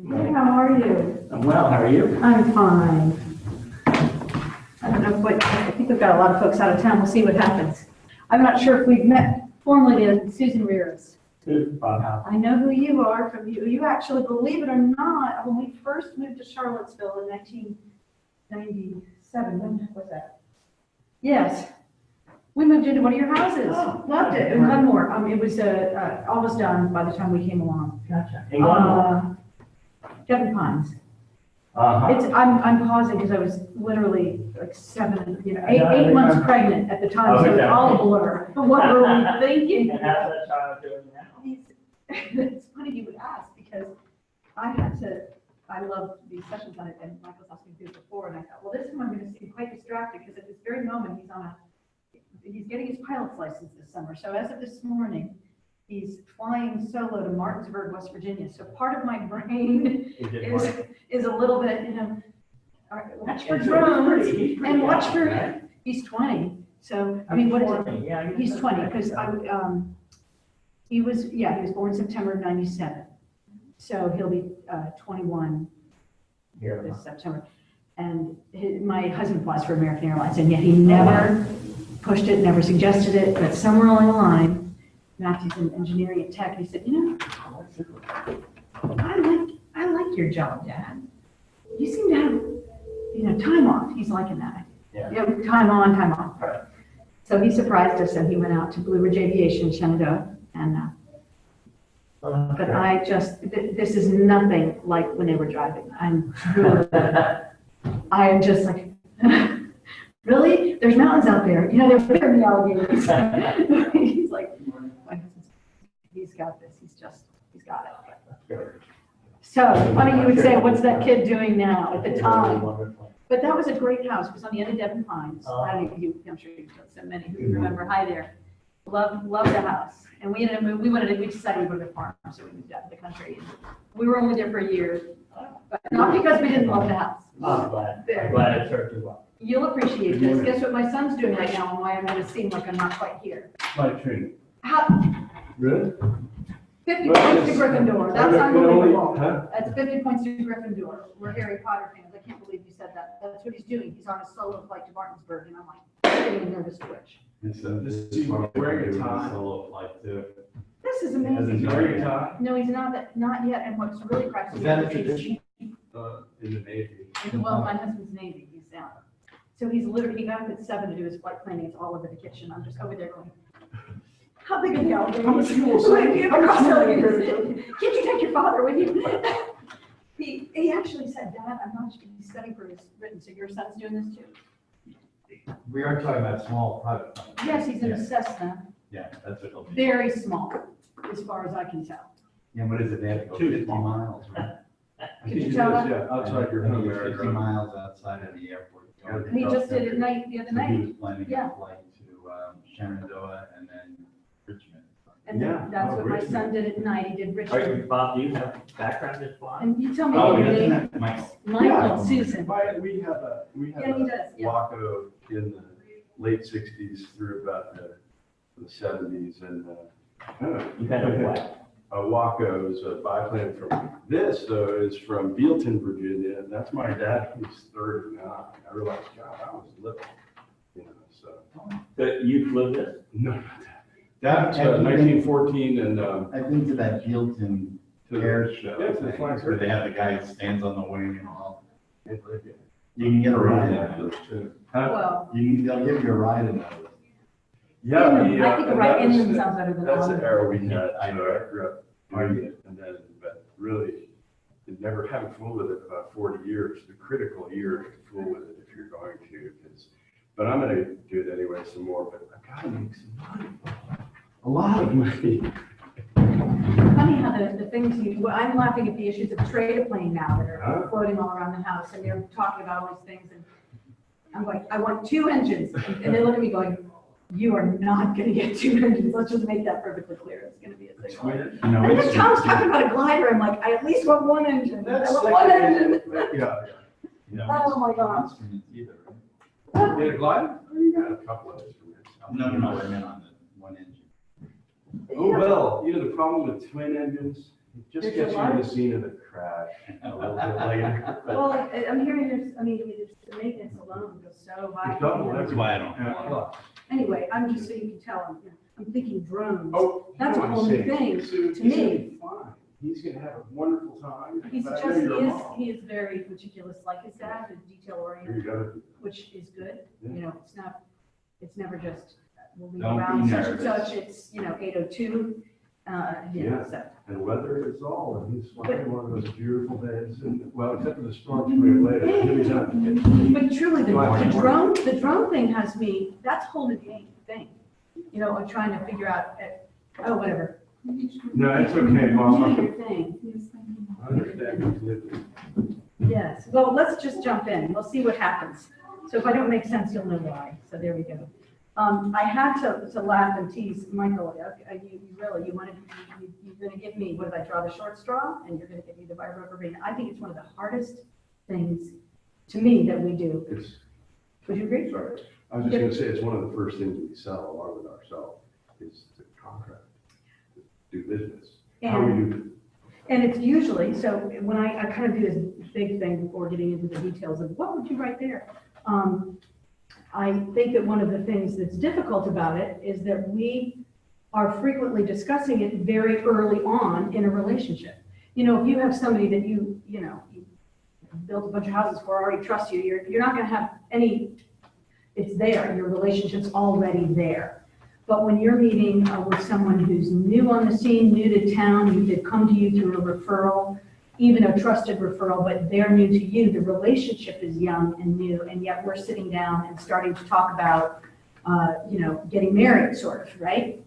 Hey, how are you? I'm well, how are you? I'm fine. I don't know what, I think we've got a lot of folks out of town. We'll see what happens. I'm not sure if we've met formally yet. Susan Rears. Good, Bob Howe. I know who you are from you. You actually, believe it or not, when we first moved to Charlottesville in 1997, when was that? Yes. We moved into one of your houses. Oh. Loved it. And one more. It was almost done by the time we came along. Gotcha. And one more. Devon Pines. Uh-huh. I'm pausing because I was literally like I eight months remember. pregnant at the time, Oh, so it's okay. all a blur. What were we thinking? And how's that child doing now? It's funny you would ask because I love these sessions on it, and Michael's asked me to do it before, and I thought, well, this time I'm going to seem quite distracted because at this very moment he's getting his pilot's license this summer. So as of this morning, he's flying solo to Martinsburg, West Virginia. So part of my brain is a little bit, all right, watch for drones and watch for, he's 20. So, I mean, what is it? Yeah, He's 20, because he was born September of 97. So he'll be 21 this September. And my husband flies for American Airlines, and yet he never pushed it, never suggested it, but somewhere along the line, Matthew's in engineering at Tech, and he said, I like your job, Dad. You seem to have, time off. He's liking that. Yeah. Time on, time off. Right. So he surprised us, and he went out to Blue Ridge Aviation in Shenandoah, and but I just, this is nothing like when they were driving. I am just like, really? There's mountains out there. They're bigger than the alligators. He's like, he's got this. He's got it. So funny you would say, what's that kid doing now at the time? But that was a great house. It was on the end of Devon Pines. I don't know if I'm sure you've got so many who remember. Hi there. Loved the house. And we decided we would go to the farm, so we moved out to the country. And we were only there for a year, but not because we didn't love the house. I'm glad it served you well. You'll appreciate this. Guess what my son's doing right now and why I'm going to seem like I'm not quite here. My tree. Really? 50 points to Gryffindor. That's unbelievable. Huh? That's 50 points to Gryffindor. We're Harry Potter fans. I can't believe you said that. That's what he's doing. He's on a solo flight to Martinsburg, and I'm like, getting a nervous twitch. It's Is he wearing a tie? Solo flight too. This is Is he amazing. wearing a tie? No, he's not yet. And what's really cracks Is me that a up is he's- tradition? In the Navy. well, my husband's Navy. He's down. So he got up at 7 to do his flight planning. It's all over the kitchen. I'm just over there going, how big are the alligators? How much fuel? Can't you take your father with you? He actually said, Dad, I'm not he's studying for his written, so your son's doing this too? We are talking about small private planes. Yes, he's in Yeah. a Cessna, Yeah, that's what it'll be. very small, as far as I can tell. Yeah, what is it? They have to go Too 50 small. miles, right? I Could think you it tell is, that? yeah, outside your home 50 area. miles outside of the airport. He just did it the other So night, he was planning Yeah. a flight to Shenandoah and then Richmond. and Yeah. that's Oh, what my Richmond. son did at night. He did Are Richmond. you, Bob, do you have background in flying? And you tell me Oh, your isn't name, it? Michael. Michael, Susan. We have Yeah, he a does, yeah. Waco in the late 60s through about the 70s, and You had a what? Waco is a biplane from, this though is from Bealton, Virginia. That's my dad, who's 39. I realized, God, I was little, so. But you flew this? No, not that. That's Have you been- 1914 and, I've been to that Bealton To the- air show. yeah, to the thing, flag where they show. have the guy who stands on the wing and all. You can get a ride in those too. Well, They'll give you a ride in those. Yeah, I think and right that was- Indian sounds better than That's the all. era we had. I I grew up doing it, and then, but really, never having fooled with it about 40 years, the critical years to fool with it if you're going to, but I'm gonna do it anyway some more, but I gotta make some money. A lot of money. Funny how the things I'm laughing at the issues of trade plane now that are Huh? floating all around the house, and they're talking about all these things, and I'm like, I want 2 engines, and they look at me going, you are not gonna get 2 engines, let's just make that perfectly clear, it's gonna be a single engine. You know, And it's- then Tom's talking about a glider, I'm like, I at least want 1 engine, I That's want like, 1 engine. yeah. you know, Oh my God. instruments either, right? Did it glide? Oh, you got a couple of instruments. No, I meant on the one engine. Oh, well, the problem with twin engines It just There's gets a you lot to the of- scene of the crash a little bit later. but Well, I'm hearing there's, I mean, there's the maintenance alone goes so high. it's double That's why I don't have everything. clubs. Anyway, I'm just so you can tell, I'm thinking drones. Oh, That's a you know whole what new I'm saying. thing Sue, to he's gonna me. be fine. He's gonna have a wonderful time. He's but I just, know you're a mom. he is very meticulous like his dad, and detail You oriented, gotta, which is good. Yeah. You know, it's never just, we'll leave Don't be around such and nervous. such, it's, 8:02. Yeah. So, and weather is all, and he's flying one of those beautiful days, and, well, except for the storms coming later, he'll be done. but truly, the Why? drone thing has me, that's a whole new thing. I'm trying to figure out, oh, whatever. No, it's okay, You do Mom. your thing. I understand completely. Yes, well, let's just jump in. We'll see what happens. So if I don't make sense, you'll know why. So there we go. I had to laugh and tease Michael. You're going to give me, what did I draw, the short straw? And you're going to give me the rubber band. I think it's one of the hardest things to me that we do. It's, Would you agree? sorry, I was just gonna say, it's one of the first things we sell along with ourselves, is the contract, to do business. How we do And it's usually, so when I kind of do this big thing before getting into the details of what would you write there? I think that one of the things that's difficult about it is that we are frequently discussing it very early on in a relationship. If you have somebody that you built a bunch of houses for, already trust you, you're not gonna have any, it's there, your relationship's already there. But when you're meeting with someone who's new on the scene, new to town, who did come to you through a referral, even a trusted referral, but they're new to you, the relationship is young and new, and yet we're sitting down and starting to talk about, getting married, sort of, right?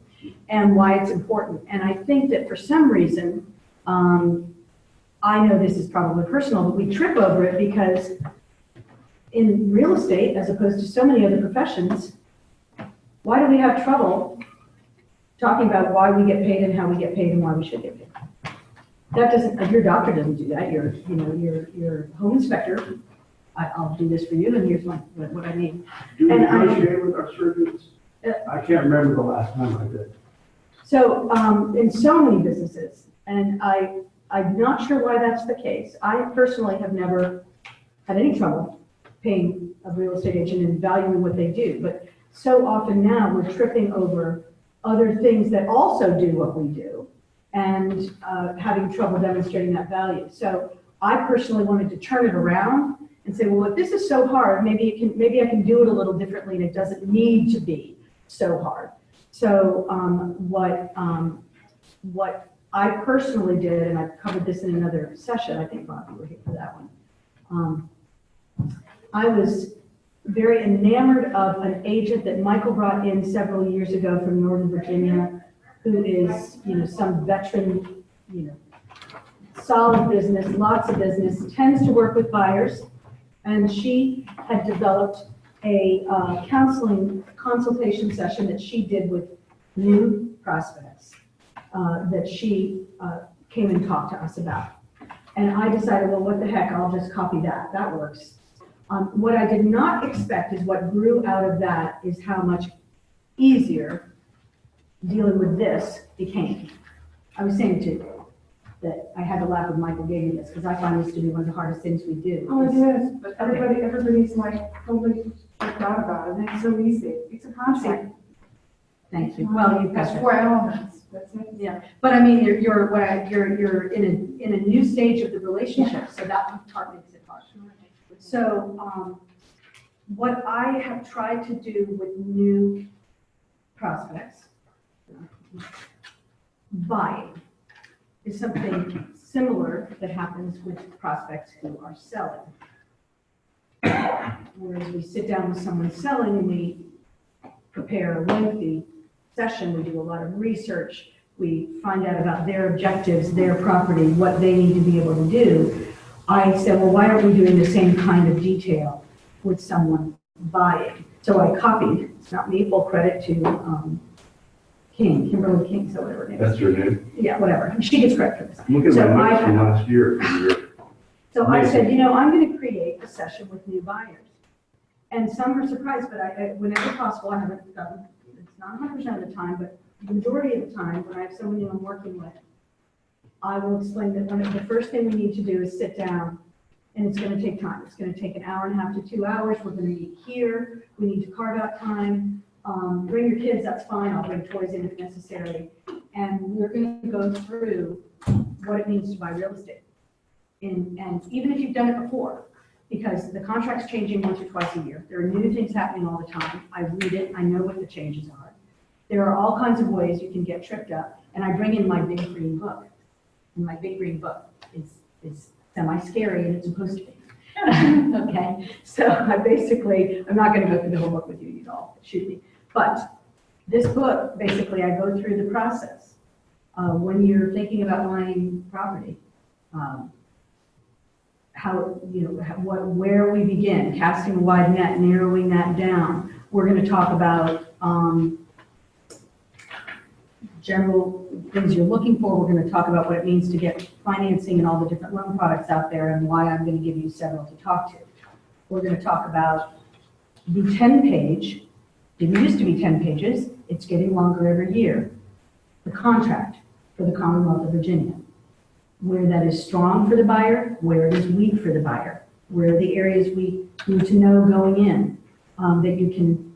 And why it's important. And I think that for some reason, I know this is probably personal, but we trip over it because in real estate, as opposed to so many other professions, why do we have trouble talking about why we get paid and how we get paid and why we should get paid? That doesn't, your doctor doesn't do that. Your home inspector, I'll do this for you, and here's what I need. Do we And I- negotiate with our surgeons? I can't remember the last time I did. So, in so many businesses, and I'm not sure why that's the case. I personally have never had any trouble paying a real estate agent and valuing what they do, but so often now we're tripping over other things that also do what we do and having trouble demonstrating that value. So I personally wanted to turn it around and say, well, if this is so hard, maybe I can do it a little differently, and it doesn't need to be so hard. So what I personally did, and I've covered this in another session, I think Bob, you were here for that one. I was very enamored of an agent that Michael brought in several years ago from Northern Virginia, who is, some veteran, solid business, lots of business, tends to work with buyers. And she had developed a consultation session that she did with new prospects that she came and talked to us about. And I decided, well, what the heck, I'll just copy that. That works. What I did not expect is what grew out of that is how much easier dealing with this became. I was saying to you that I had to laugh when Michael gave me this because I find this to be one of the hardest things we do. Oh, it is, but everybody's like, totally freaked out about it, and it's so easy. It's a contract. Thank you. Well, you've got That's that. 4 elements, that's it. Yeah, but I mean, you're in a new stage of the relationship, so that part makes it hard. So, what I have tried to do with new prospects, buying, is something similar that happens with prospects who are selling. Whereas we sit down with someone selling and we prepare a lengthy session, we do a lot of research, we find out about their objectives, their property, what they need to be able to do. I said, well, why aren't we doing the same kind of detail with someone buying? So I copied, it's not me, full credit to Kimberly King, so whatever her name is. That's your name. Yeah, whatever, she gets credit for this. Look at So my notes I- from last year. So I said, I'm going to create a session with new buyers. And some are surprised, but whenever possible, I haven't done, it's not 100% of the time, but the majority of the time, when I have someone new I'm working with, I will explain that the first thing we need to do is sit down, and it's gonna take time. It's gonna take an hour and a half to 2 hours. We're gonna meet here. We need to carve out time. Bring your kids, that's fine. I'll bring toys in if necessary. And we're gonna go through what it means to buy real estate. And even if you've done it before, because the contract's changing once or twice a year. There are new things happening all the time. I read it, I know what the changes are. There are all kinds of ways you can get tripped up, and I bring in my big green book. And my big green book is semi-scary, and it's supposed to be. Okay, so I'm not gonna go through the whole book with you, you'd all shoot me. But this book, basically, I go through the process. When you're thinking about buying property, where we begin, casting a wide net, narrowing that down. We're going to talk about general things you're looking for. We're going to talk about what it means to get financing and all the different loan products out there and why I'm going to give you several to talk to. We're going to talk about the 10-page, didn't used to be 10 pages, it's getting longer every year, the contract for the Commonwealth of Virginia. Where that is strong for the buyer, where it is weak for the buyer, where are the areas we need to know going in that you can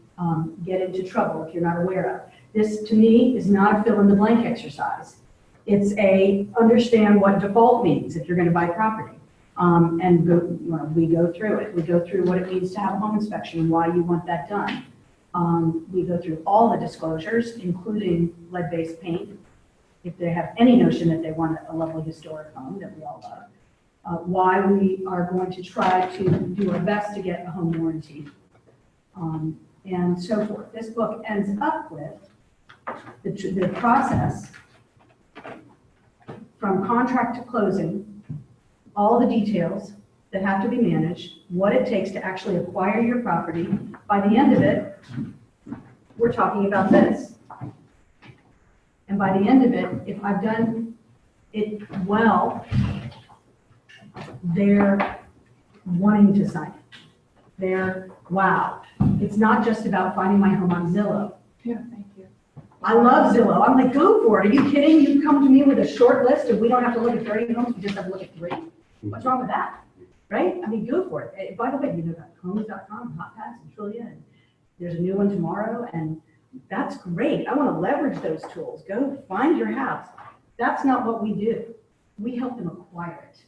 get into trouble if you're not aware of. This, to me, is not a fill-in-the-blank exercise. It's a understand what default means if you're going to buy property. We go through it. We go through what it means to have a home inspection and why you want that done. We go through all the disclosures, including lead-based paint, if they have any notion that they want a lovely historic home that we all love, why we are going to try to do our best to get a home warranty, and so forth. This book ends up with the process from contract to closing, all the details that have to be managed, what it takes to actually acquire your property. By the end of it, we're talking about this. And by the end of it, if I've done it well, they're wanting to sign it. They're, wow. It's not just about finding my home on Zillow. Yeah, thank you. I love Zillow. I'm like, go for it. Are you kidding? You come to me with a short list and we don't have to look at 30 homes, we just have to look at 3. What's wrong with that? Right? I mean, go for it. By the way, you know about homes.com, HotPads, and Trillium. There's a new one tomorrow, and that's great. I want to leverage those tools. Go find your house. That's not what we do. We help them acquire it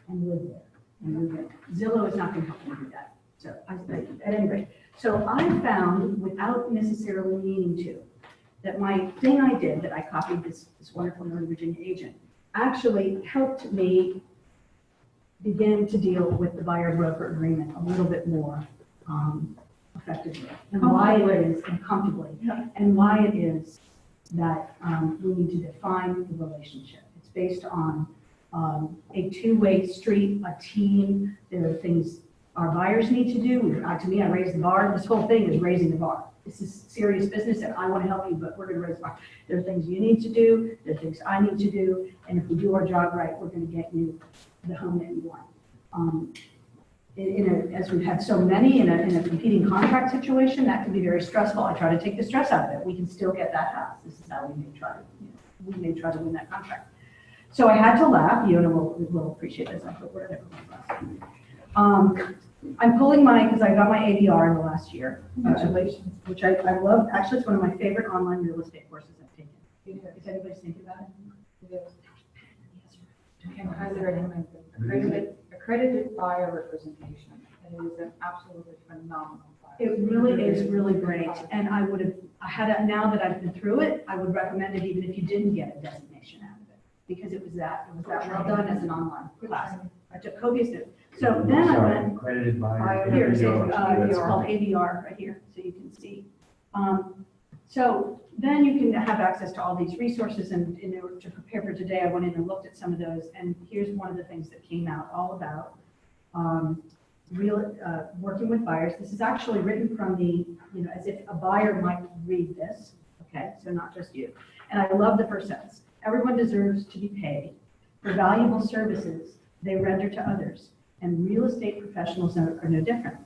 and live there and move in. Zillow is not going to help them do that. So at any rate, so I found, without necessarily meaning to, that my thing I did, that I copied this wonderful Northern Virginia agent, actually helped me begin to deal with the buyer-broker agreement a little bit more effectively, and why it is, and comfortably, and why it is that we need to define the relationship. It's based on a two-way street, a team. There are things our buyers need to do. To me, I raise the bar. This whole thing is raising the bar. This is serious business, and I want to help you, but we're going to raise the bar. There are things you need to do. There are things I need to do, and if we do our job right, we're going to get you the home that you want. As we've had so many in a competing contract situation, that can be very stressful. I try to take the stress out of it. We can still get that house. This is how we may try to win that contract. So I had to laugh. Yona will appreciate this. I hope we're going to I'm pulling because I got my ADR in the last year, which I love. Actually, it's one of my favorite online real estate courses I've taken. Is anybody thinking about it? Yes. I'm highly recommend it. Accredited buyer representation. It is an absolutely phenomenal class. It really is really great. And I would have, now that I've been through it, I would recommend it even if you didn't get a designation out of it. Because it was that well done as an online class. I took copious notes. So then I went. Accredited buyer. Here, it's called ADR right here, so you can see. So then you can have access to all these resources, and in order to prepare for today, I went in and looked at some of those, and here's one of the things that came out all about working with buyers. This is actually written from as if a buyer might read this, okay, so not just you. And I love the first sentence. Everyone deserves to be paid for valuable services they render to others, and real estate professionals are no different.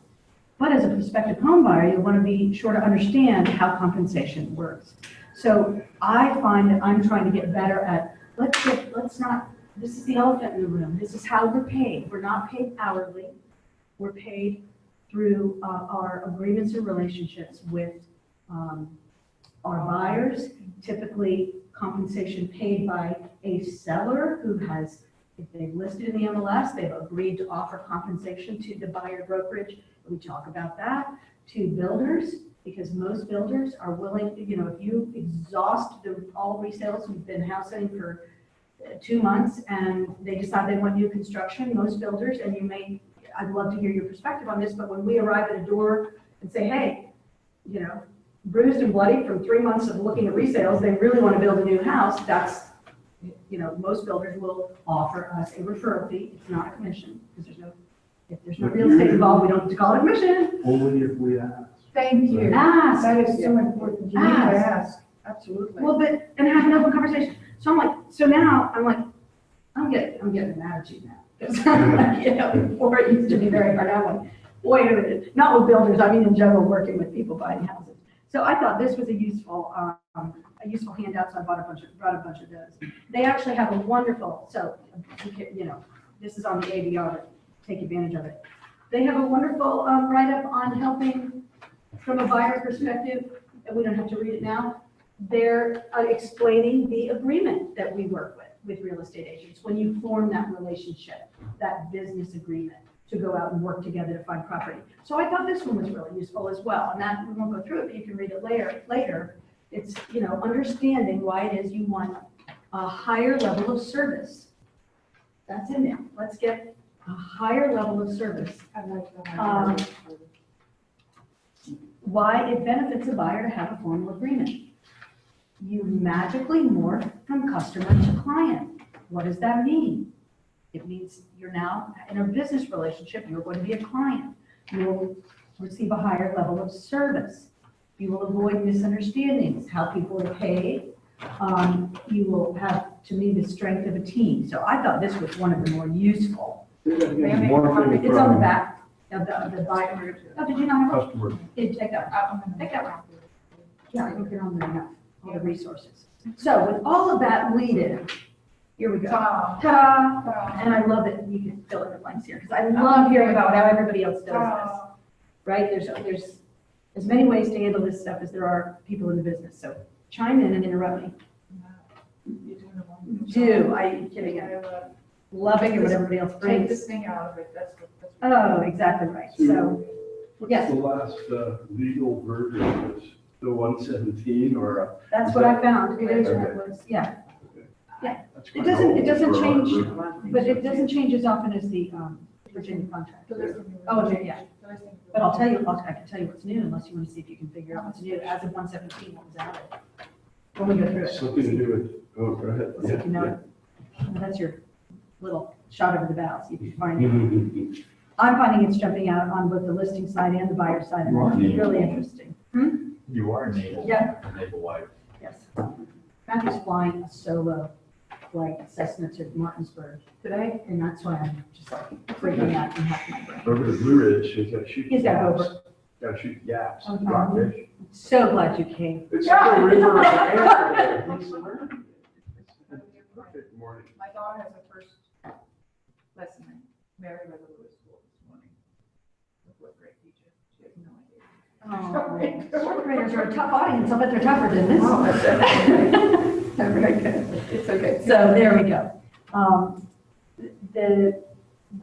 But as a prospective home buyer, you'll want to be sure to understand how compensation works. So I find that I'm trying to get better at, let's let's not, this is the elephant in the room. This is how we're paid. We're not paid hourly. We're paid through our agreements and relationships with our buyers, typically compensation paid by a seller who has, if they've listed in the MLS, they've agreed to offer compensation to the buyer brokerage. We talk about that. To builders, because most builders are willing, you know, if you exhaust all resales, we've been housing for 2 months and they decide they want new construction, most builders, and you may, I'd love to hear your perspective on this, but when we arrive at a door and say, hey, you know, bruised and bloody from 3 months of looking at resales, they really want to build a new house, that's, you know, most builders will offer us a referral fee. It's not a commission, because if there's no real estate involved, we don't call it a commission. Only if we ask. Thank you. Ask. That is so important. You need to ask. Absolutely. Well, but, and have an open conversation. So I'm like, so now, I'm getting an attitude now. Because I'm like, you know, before it used to be very hard. I'm like, wait a minute, not with builders, I mean in general, working with people buying houses. So I thought this was a useful handout, so I brought a bunch of those. They actually have a wonderful, so, you know, this is on the ADR, but take advantage of it. They have a wonderful write-up on helping from a buyer perspective, and we don't have to read it now. They're explaining the agreement that we work with real estate agents. When you form that relationship, that business agreement to go out and work together to find property. So I thought this one was really useful as well. And that, we won't go through it, but you can read it later. It's, you know, understanding why it is you want a higher level of service. That's in there. Let's get a higher level of service. I like that. Why it benefits a buyer to have a formal agreement. You magically morph from customer to client. What does that mean? It means you're now in a business relationship, you're going to be a client. You will receive a higher level of service. You will avoid misunderstandings, how people are paid. You will have, to me, the strength of a team. So I thought this was one of the more useful. It's on the back of the buyer. Oh, did you not have it? Customer. Did you take that? Take that one. Yeah, I don't get on there enough, all the resources. So with all of that lead-in, here we go. Ta-da. Ta-da! Ta-da. And I love that you can fill in the blanks here, because I love hearing about how everybody else does this, Ta-da. right? There's as many ways to handle this stuff as there are people in the business, so chime in and interrupt me. You're doing a wonderful Do, I'm kidding, job. I'm loving it what everybody else Take brings. this thing out of it, that's what. Oh, exactly right, so, yes, The last legal version was the 117 or? that's what I found, it is, Okay. it was, yeah. That's It quite doesn't old for our change, group. but it doesn't change as often as the Virginia contract. Oh, yeah. But I'll tell you, I can tell you what's new unless you want to see if you can figure out what's new. As of 117, what was added? When we go through it. Something to do with, oh, go ahead. Let's see if you know it. That's your little shot over the bow, see if you find it. I'm finding it's jumping out on both the listing side and the buyer side. And it's really interesting. You are a naval. Yeah. Naval wife. Yes. Matthew's flying a solo flight Cessna to Martinsburg today, and that's why I'm just like freaking out and half my brain. Over the Blue Ridge, he's got to shoot. He's got to go gaps. over. Got to shoot gaps, Okay. rockfish. So glad you came. It's the river of the Perfect morning. My daughter has her first lesson in Meriwether Lewis School this morning. With what great teacher, she has no idea. Oh, fourth graders are a tough audience. I'll bet they're tougher than this. Very good. It's okay. So there we go.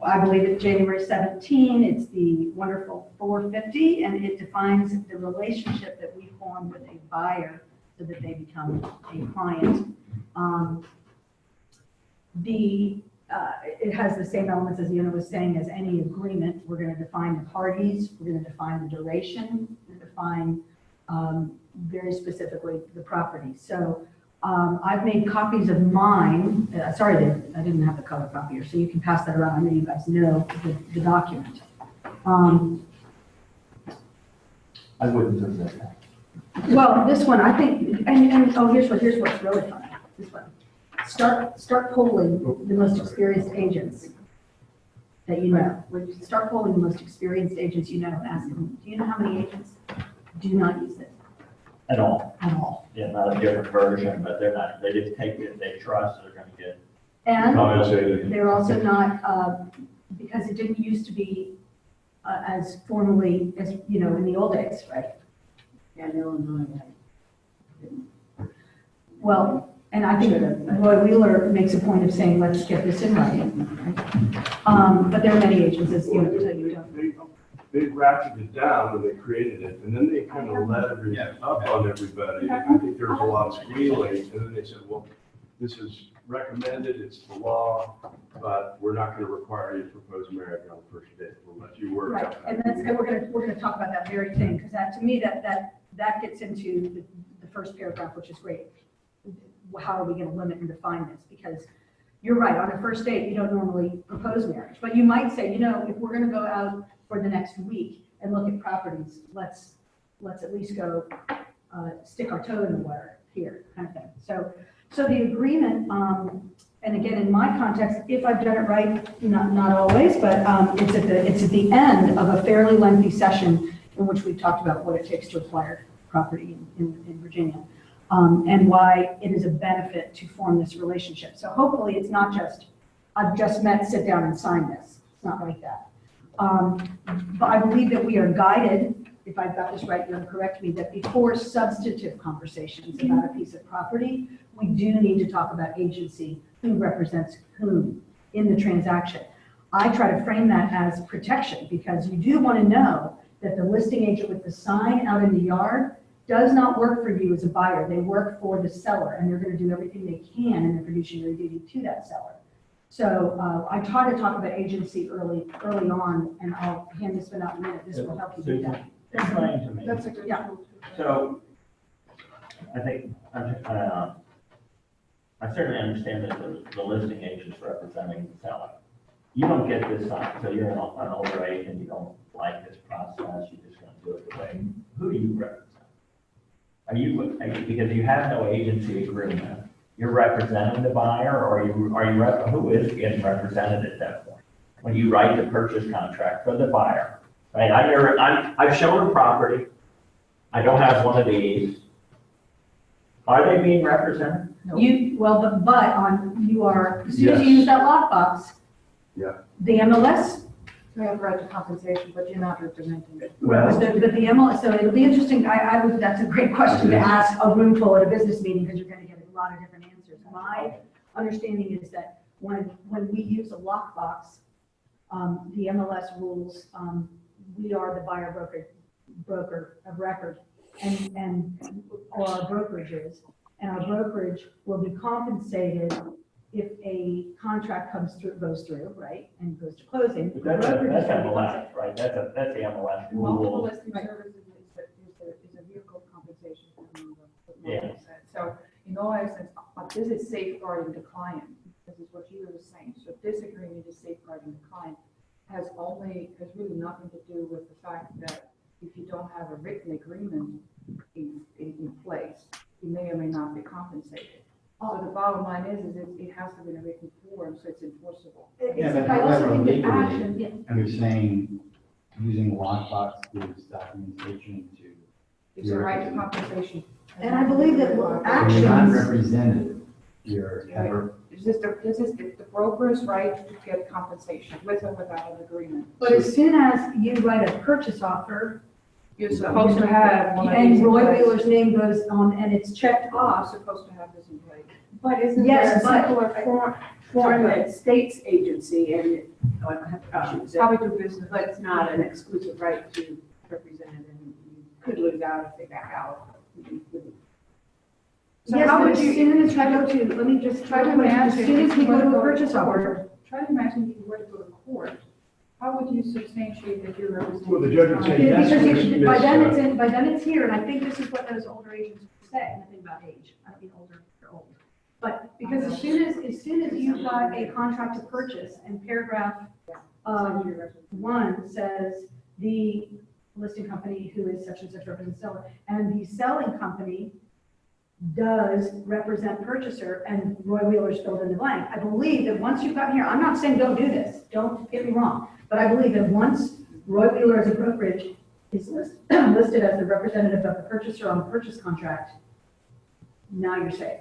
I believe it's January 17. It's the wonderful 450, and it defines the relationship that we form with a buyer so that they become a client. It has the same elements as Iona was saying as any agreement. We're going to define the parties. We're going to define the duration. We're going to define very specifically the property. So I've made copies of mine. Sorry, I didn't have the color copier, so you can pass that around. I know you guys know the document. I wouldn't have said that. Well, this one, I think, and oh, here's what's really fun. This one. Start polling the most experienced agents that you know. Start polling the most experienced agents you know and ask them, do you know how many agents do not use it? At all. at all. Yeah, not a different version, but they're not, they just take it, they trust they're gonna get And Compensated. they're also not, because it didn't used to be as formally as, you know, in the old days, right? And Illinois, Well, and I think Roy Wheeler makes a point of saying, let's get this in writing. Right? But there are many agencies, you know, that you don't. They ratcheted it down when they created it, and then they kind of let everything up on everybody. I think there was a lot of squealing, and then they said, well, this is recommended, it's the law, but we're not going to require you to propose marriage on the first date. We'll let you work Right, out. and that's, and we're gonna talk about that very thing, because that, to me, that gets into the first paragraph, which is great. How are we gonna limit and define this? Because you're right, on a first date, you don't normally propose marriage, but you might say, you know, if we're gonna go out for the next week and look at properties, let's at least go, stick our toe in the water here, kind of thing. So the agreement, and again, in my context, if I've done it right, not always, but it's at the end of a fairly lengthy session in which we've talked about what it takes to acquire property in Virginia, and why it is a benefit to form this relationship. So hopefully it's not just, I've just met, sit down and sign this. It's not like that. But I believe that we are guided, if I've got this right, you'll correct me, that before substantive conversations about a piece of property, we do need to talk about agency, who represents whom in the transaction. I try to frame that as protection, because you do want to know that the listing agent with the sign out in the yard does not work for you as a buyer. They work for the seller, and they're going to do everything they can in their fiduciary duty to that seller. So I try to talk about agency early on, and I'll hand this one out in a minute. This will help you do that. Explain to me. That's a good Yeah. tool. So, I think, I certainly understand that the listing agent's representing the seller. You don't get this sign, so you're an older agent, you don't like this process, you're just gonna do it the way. Who do you represent? Because you have no agency agreement, you're representing the buyer, or who is getting represented at that point? When you write the purchase contract for the buyer, right? I've shown a property, I don't have one of these. Are they being represented? You are, as soon as you use that lockbox. Yeah. The MLS. We have right to compensation, but you're not representing it. But the MLS, so it'll be interesting, that's a great question to ask a room full at a business meeting, because you're gonna get a lot of different answers. My understanding is that when we use a lockbox, the MLS rules, we are the buyer broker of record, or our brokerage is, and our brokerage will be compensated if a contract goes through, right, and goes to closing. But that's MLS, right? That's the MLS Multiple rule. listing Right. services is a vehicle compensation. Yeah. So in all essence, but this is safeguarding the client. This is what you were saying. So this agreement is safeguarding the client has really nothing to do with the fact that if you don't have a written agreement in place, you may or may not be compensated. So the bottom line is it has to be in a written form, so it's enforceable. Yeah, but I also however, think that legally, action, yeah. and you're saying using lockbox gives documentation to. It's a right to compensation. And I believe that So actions. you're not represented, you're ever. This is the broker's right to get compensation with or without an agreement. But as soon as you write a purchase offer, You're supposed to have one of these and in Roy place. Wheeler's name goes on, and it's checked You're off. supposed to have this in place. But isn't Yes, there a but- simpler form that states agency and How we do business. but it's not an exclusive right to represent it, and you could lose out if they back out. So Yes, how but would as you soon as we go to, let me just try to as imagine? soon as we go to a if you purchase were to offer. Try to imagine if you were to go to court. How would you substantiate that you're representing? Well, the judge would say, Yeah, yes, because Miss- by then Miss, it's by then it's here, and I think this is what those older agents would say, nothing about age, I don't mean older, they're old. But because as soon as you've got a contract to purchase, and paragraph, 1 says, the listing company who is such and such represents seller, and the selling company does represent purchaser, and Roy Wheeler's filled in the blank. I believe that once you've gotten here, I'm not saying don't do this, don't get me wrong, but I believe that once Roy Wheeler as a brokerage is listed as the representative of the purchaser on the purchase contract, now you're safe.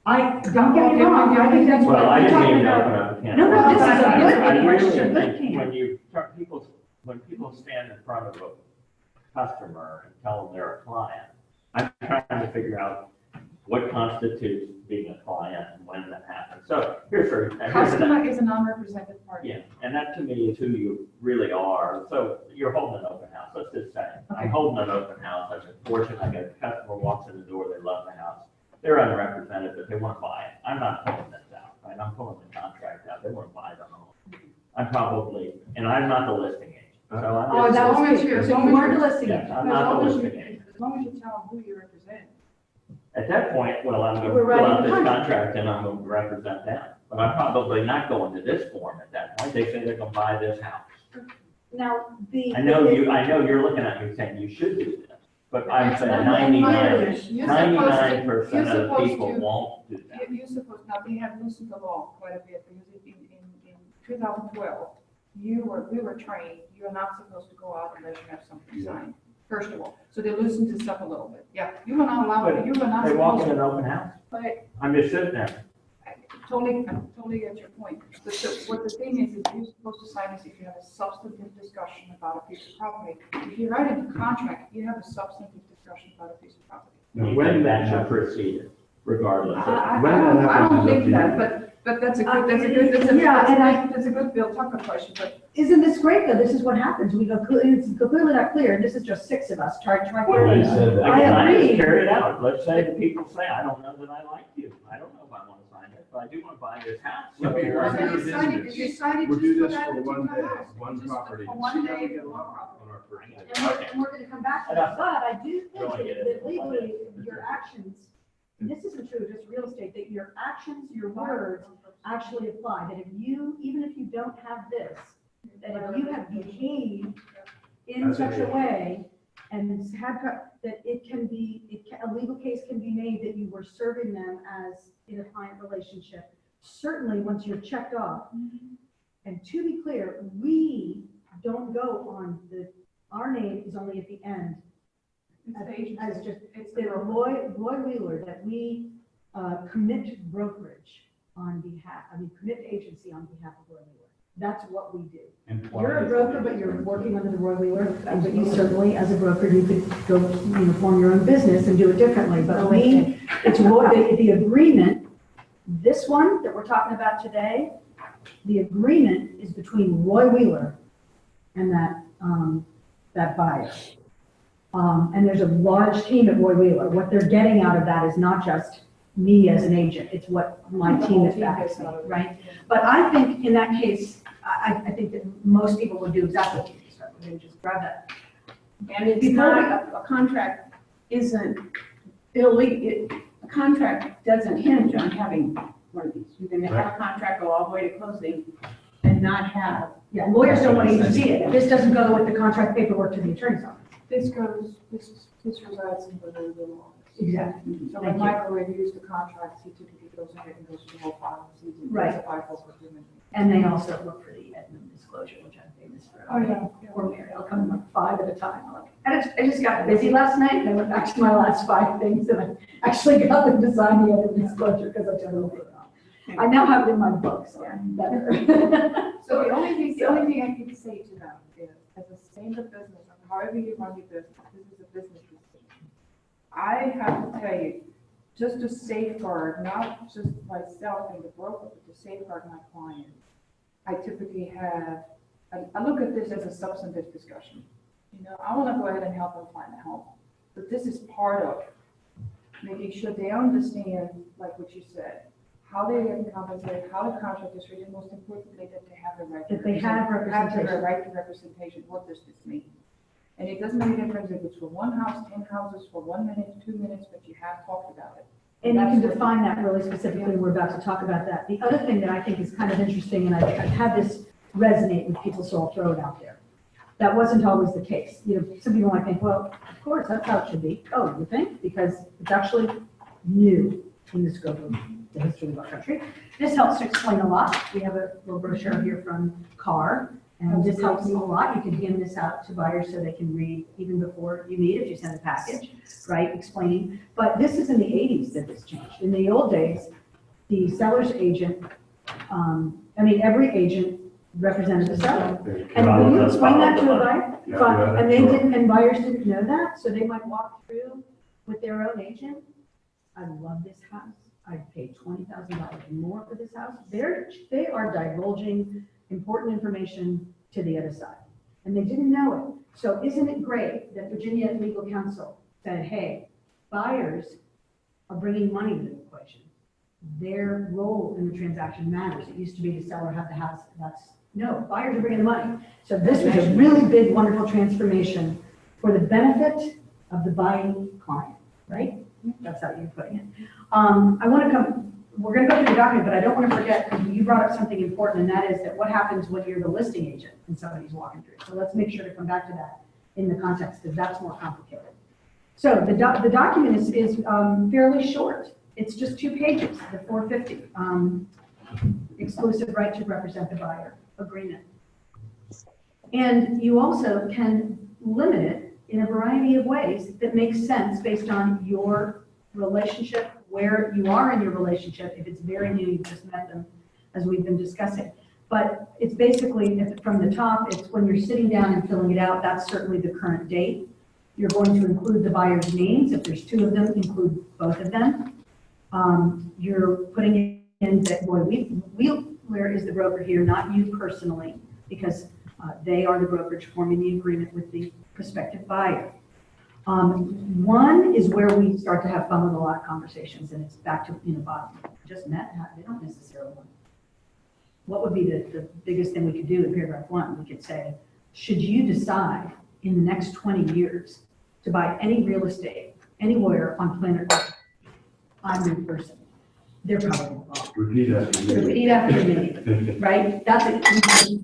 Don't get me wrong, I think that's what Well, I we're didn't talking mean to open about. up a can. No, no, this is a I good really question, good think can. when people stand in front of a customer and tell them they're a client, I'm trying to figure out what constitutes being a client and when that happens. So here's an Customer is a non-represented party. yeah, and that to me is who you really are. So you're holding an open house. Let's just say, I'm holding an open house. I've been fortunate. I got a customer walks in the door, they love the house. They're unrepresented, but they want to buy it. I'm not pulling this out, right? I'm pulling the contract out. They want to buy the home. I'm probably, and I'm not the listing agent. So Oh, I'm that just, was clear, so you weren't listing yes, it. I'm not the listing agent. As long as you tell them who you represent. At that point, well, I'm going to We're fill writing out the this contract. contract and I'm going to represent them. But I'm probably not going to this form at that point. They say they're going to buy this house. Now, I know you're looking at me saying you should do this, but I'm That's saying not- 99% of the people to- won't do that. You're supposed, now they have loosened the law quite a bit, because in 2012, we were trained, you're not supposed to go out unless you have something signed, first of all. So they loosened this up a little bit. Yeah, you were not allowed, you were not They walk supposed in to. an open house. But I'm just sitting there. I totally get your point. But what the thing is you're supposed to sign this if you have a substantive discussion about a piece of property. If you write in the contract, you have a substantive discussion about a piece of property. Now, You when think that that should happens, proceed regardless of. I When that don't happens is think up to that, but that's a good Bill Tucker question, but Isn't this great, though? This is what happens. We go, it's completely not clear, and this is just 6 of us trying to. Well, you said that. I Again, I just agree. carry it out. Let's say the people say, I don't know that I like you. I don't know if I want to sign it, but I do want to buy this house. Let me So- argue you sign it, you sign it We'll just do for this that for one particular day, house. one Just property. For one day, On for one property. our first day. And we're gonna come back to that, but I do think Don't get that it. legally, your actions, and this isn't true of just real estate, that your actions, your words actually apply, that if you, even if you don't have this, that if you have behaved in That's such a amazing. way and that a legal case can be made that you were serving them as in a client relationship, certainly once you're checked off. And to be clear, we don't go on our name is only at the end. It's the agency. As just, It's the the Roy Wheeler, that we commit brokerage on behalf, commit to agency on behalf of Roy Wheeler. That's what we do. And You're a broker, but you're working under the Roy Wheeler, but you certainly, as a broker, you could go, form your own business and do it differently. But the agreement, this one that we're talking about today, the agreement is between Roy Wheeler and that buyer. And there's a large team at Roy Wheeler. What they're getting out of that is not just me as an agent, it's what my team is backing me, right? But I think in that case, I think that most people would do exactly what you just said. They would just grab that. And it's Before not, a contract isn't illegal, a contract doesn't hinge on having one of these. You can have a contract go all the way to closing and not have. Yeah, lawyers don't want to even see it. This doesn't go with the contract paperwork to the attorney's office. This resides in the legal office. Exactly. So Thank when you. Michael reviews the contracts, he typically goes ahead and goes through the whole file, sees it, Right. does a FIFO agreement. And they also look for the admin disclosure, which I'm famous for. Oh, yeah. Or Mary, I'll come in like 5 at a time. I just got busy last night, and I went back to my last 5 things, and I actually got them to sign the admin disclosure, because I totally put it on. I now have it in my book, so I'm better. So the only thing I can say to them is, as a standard business, however you run your business, this is a business decision. I have to tell you, just to safeguard, not just myself and the broker, but to safeguard my client, I typically have, I look at this as a substantive discussion. I want to go ahead and help them find a home, but this is part of making sure they understand, like what you said, how they get compensated, how the contract is written, most importantly, that they have the right. That they have representation. the right to representation. What does this mean? And it doesn't make a difference if it's for one house, 10 houses, for 1 minute, 2 minutes, but you have talked about it. And you can define that really specifically, we're about to talk about that. The other thing that I think is kind of interesting, and I've had this resonate with people, so I'll throw it out there. That wasn't always the case. Some people might think, well, of course, that's how it should be. Oh, you think? Because it's actually new in the scope of the history of our country. This helps to explain a lot. We have a little brochure here from CAR, And this helps them a lot. You can hand this out to buyers so they can read even before you meet, if you send a package, right, explaining. But this is in the 80s that this changed. In the old days, the seller's agent, every agent represented the seller. And when you explain that to a buyer, Yeah, fine, yeah, and they sure. didn't, and buyers didn't know that, so they might walk through with their own agent. I love this house. I'd pay $20,000 more for this house. They are divulging important information to the other side, and they didn't know it. So isn't it great that Virginia Legal Counsel said, hey, buyers are bringing money into the equation. Their role in the transaction matters. It used to be the seller had the house. No, buyers are bringing the money. So this was a really big, wonderful transformation for the benefit of the buying client, right? That's how you're putting it. We're going to go through the document, but I don't want to forget, because you brought up something important, and that is that what happens when you're the listing agent and somebody's walking through. So let's make sure to come back to that in the context, because that's more complicated. So the document is fairly short. It's just 2 pages, the 450, exclusive right to represent the buyer agreement. And you also can limit it in a variety of ways that makes sense based on your relationship, where you are in your relationship. If it's very new, you've just met them, as we've been discussing. But it's basically, from the top, it's when you're sitting down and filling it out, that's certainly the current date. You're going to include the buyer's names. If there's 2 of them, include both of them. You're putting in that, where is the broker here, not you personally, because they are the brokerage forming the agreement with the prospective buyer. 1 is where we start to have fun with a lot of conversations, and it's back to, bottom. Just met, they don't necessarily want. What would be the biggest thing we could do in paragraph 1? We could say, should you decide in the next 20 years to buy any real estate, anywhere on planet Earth, I'm your person. They're probably involved. Repeat after me. Repeat after me, right? That's it,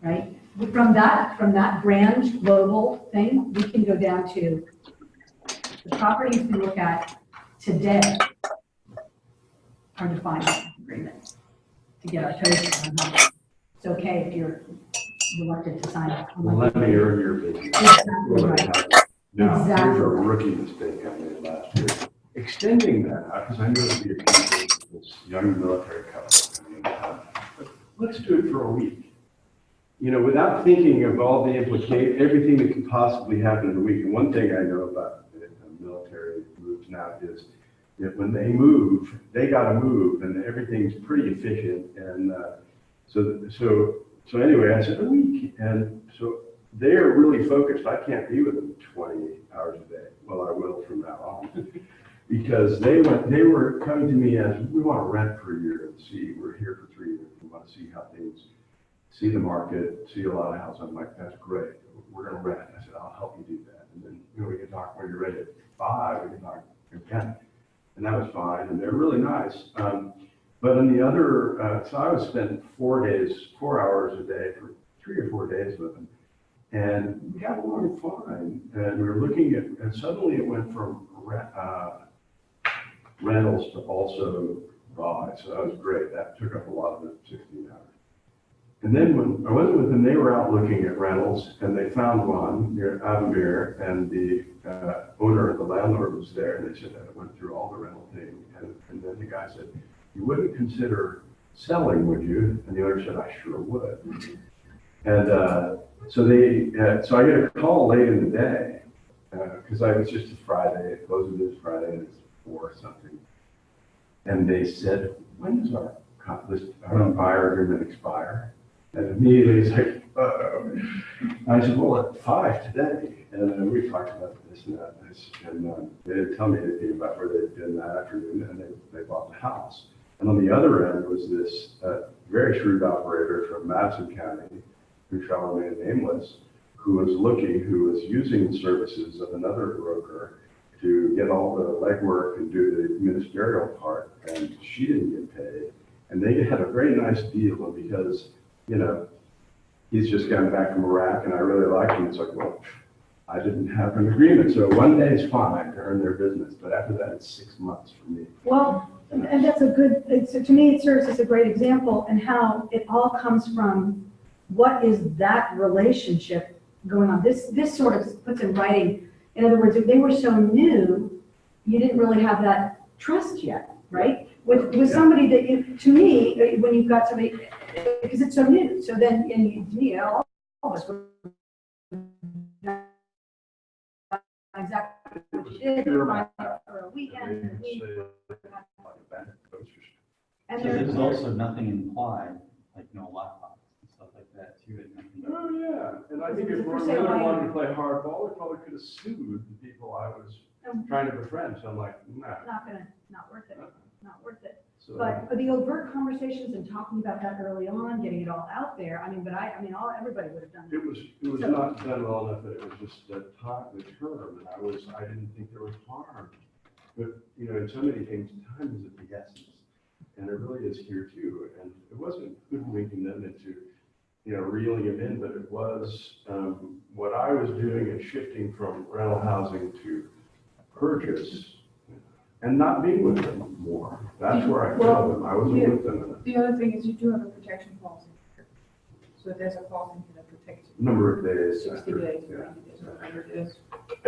right? From that grand global thing, we can go down to the properties we look at today are defined in the agreement to get our toes on how it's okay if you're reluctant to sign it. Well, let me earn your business. Exactly right. Now, here's Exactly. a rookie mistake I made last year. Extending that, because I knew it would be a piece of this young military couple. Let's do it for a week. Without thinking of all the everything that could possibly happen in a week. And one thing I know about the military moves now is that when they move, they got to move, and everything's pretty efficient. And so anyway, I said a week, and so they are really focused. I can't be with them 20 hours a day. Well, I will from now on. Because they were coming to me as, we want to rent for a year and see, we're here for 3 years. We want to see how things, see the market, see a lot of houses. I'm like, that's great. We're going to rent. I said, I'll help you do that. And then, we can talk when you're ready at 5, we can talk at 10. And that was fine. And they're really nice. But on the other, so I would spend 4 hours a day for 3 or 4 days with them. And we got along fine. And we were looking at, and suddenly it went from rentals to also buy. So that was great. That took up a lot of the 16 hours. And then when I wasn't with them, they were out looking at rentals, and they found one near Avamere, and the owner, the landlord, was there, and they said that I went through all the rental thing. And then the guy said, you wouldn't consider selling, would you? And the owner said, I sure would. And so I get a call late in the day, because I was just a Friday, it closed this Friday, and it's 4 something. And they said, when does our buyer agreement expire? And immediately it's like, I said, well, at 5 today. And we talked about this and that. And they didn't tell me anything about where they'd been that afternoon, and they bought the house. And on the other end was this very shrewd operator from Madison County, who shall remain nameless, who was using the services of another broker to get all the legwork and do the ministerial part, and she didn't get paid. And they had a very nice deal because, he's just gotten back from Iraq, and I really liked him. It's like, well, I didn't have an agreement. So 1 day is fine to earn their business, but after that, it's 6 months for me. Well, and that's to me, it serves as a great example and how it all comes from what is that relationship going on? This sort of puts in writing, in other words, if they were so new, you didn't really have that trust yet, right? With somebody that you, to me, when you've got somebody, because it's so new, so then, and to me, all of us were exactly what you did, for a weekend, and So there's there's also nothing implied, like no lockbox and stuff like that too. Oh, yeah, and I think Is if it for North sale River by- wanted to play hardball, they probably could have sued the people I was trying to befriend, so I'm like, nah. not worth it, not worth it. So, But the overt conversations and talking about that early on, getting it all out there, I mean, everybody would have done it was not done well enough that it was just the term, and I didn't think there was harm. But, you know, in so many things, time is of the essence, and it really is here too. And it wasn't hoodwinking them into, you know, reeling them in, but it was, what I was doing is shifting from rental housing to purchase and not being with them more. That's where I felt them. I wasn't with them. The other thing is you do have a protection policy. So there's a policy that protects you. Number of days. 60 after, days, yeah. 90 days, whatever it is.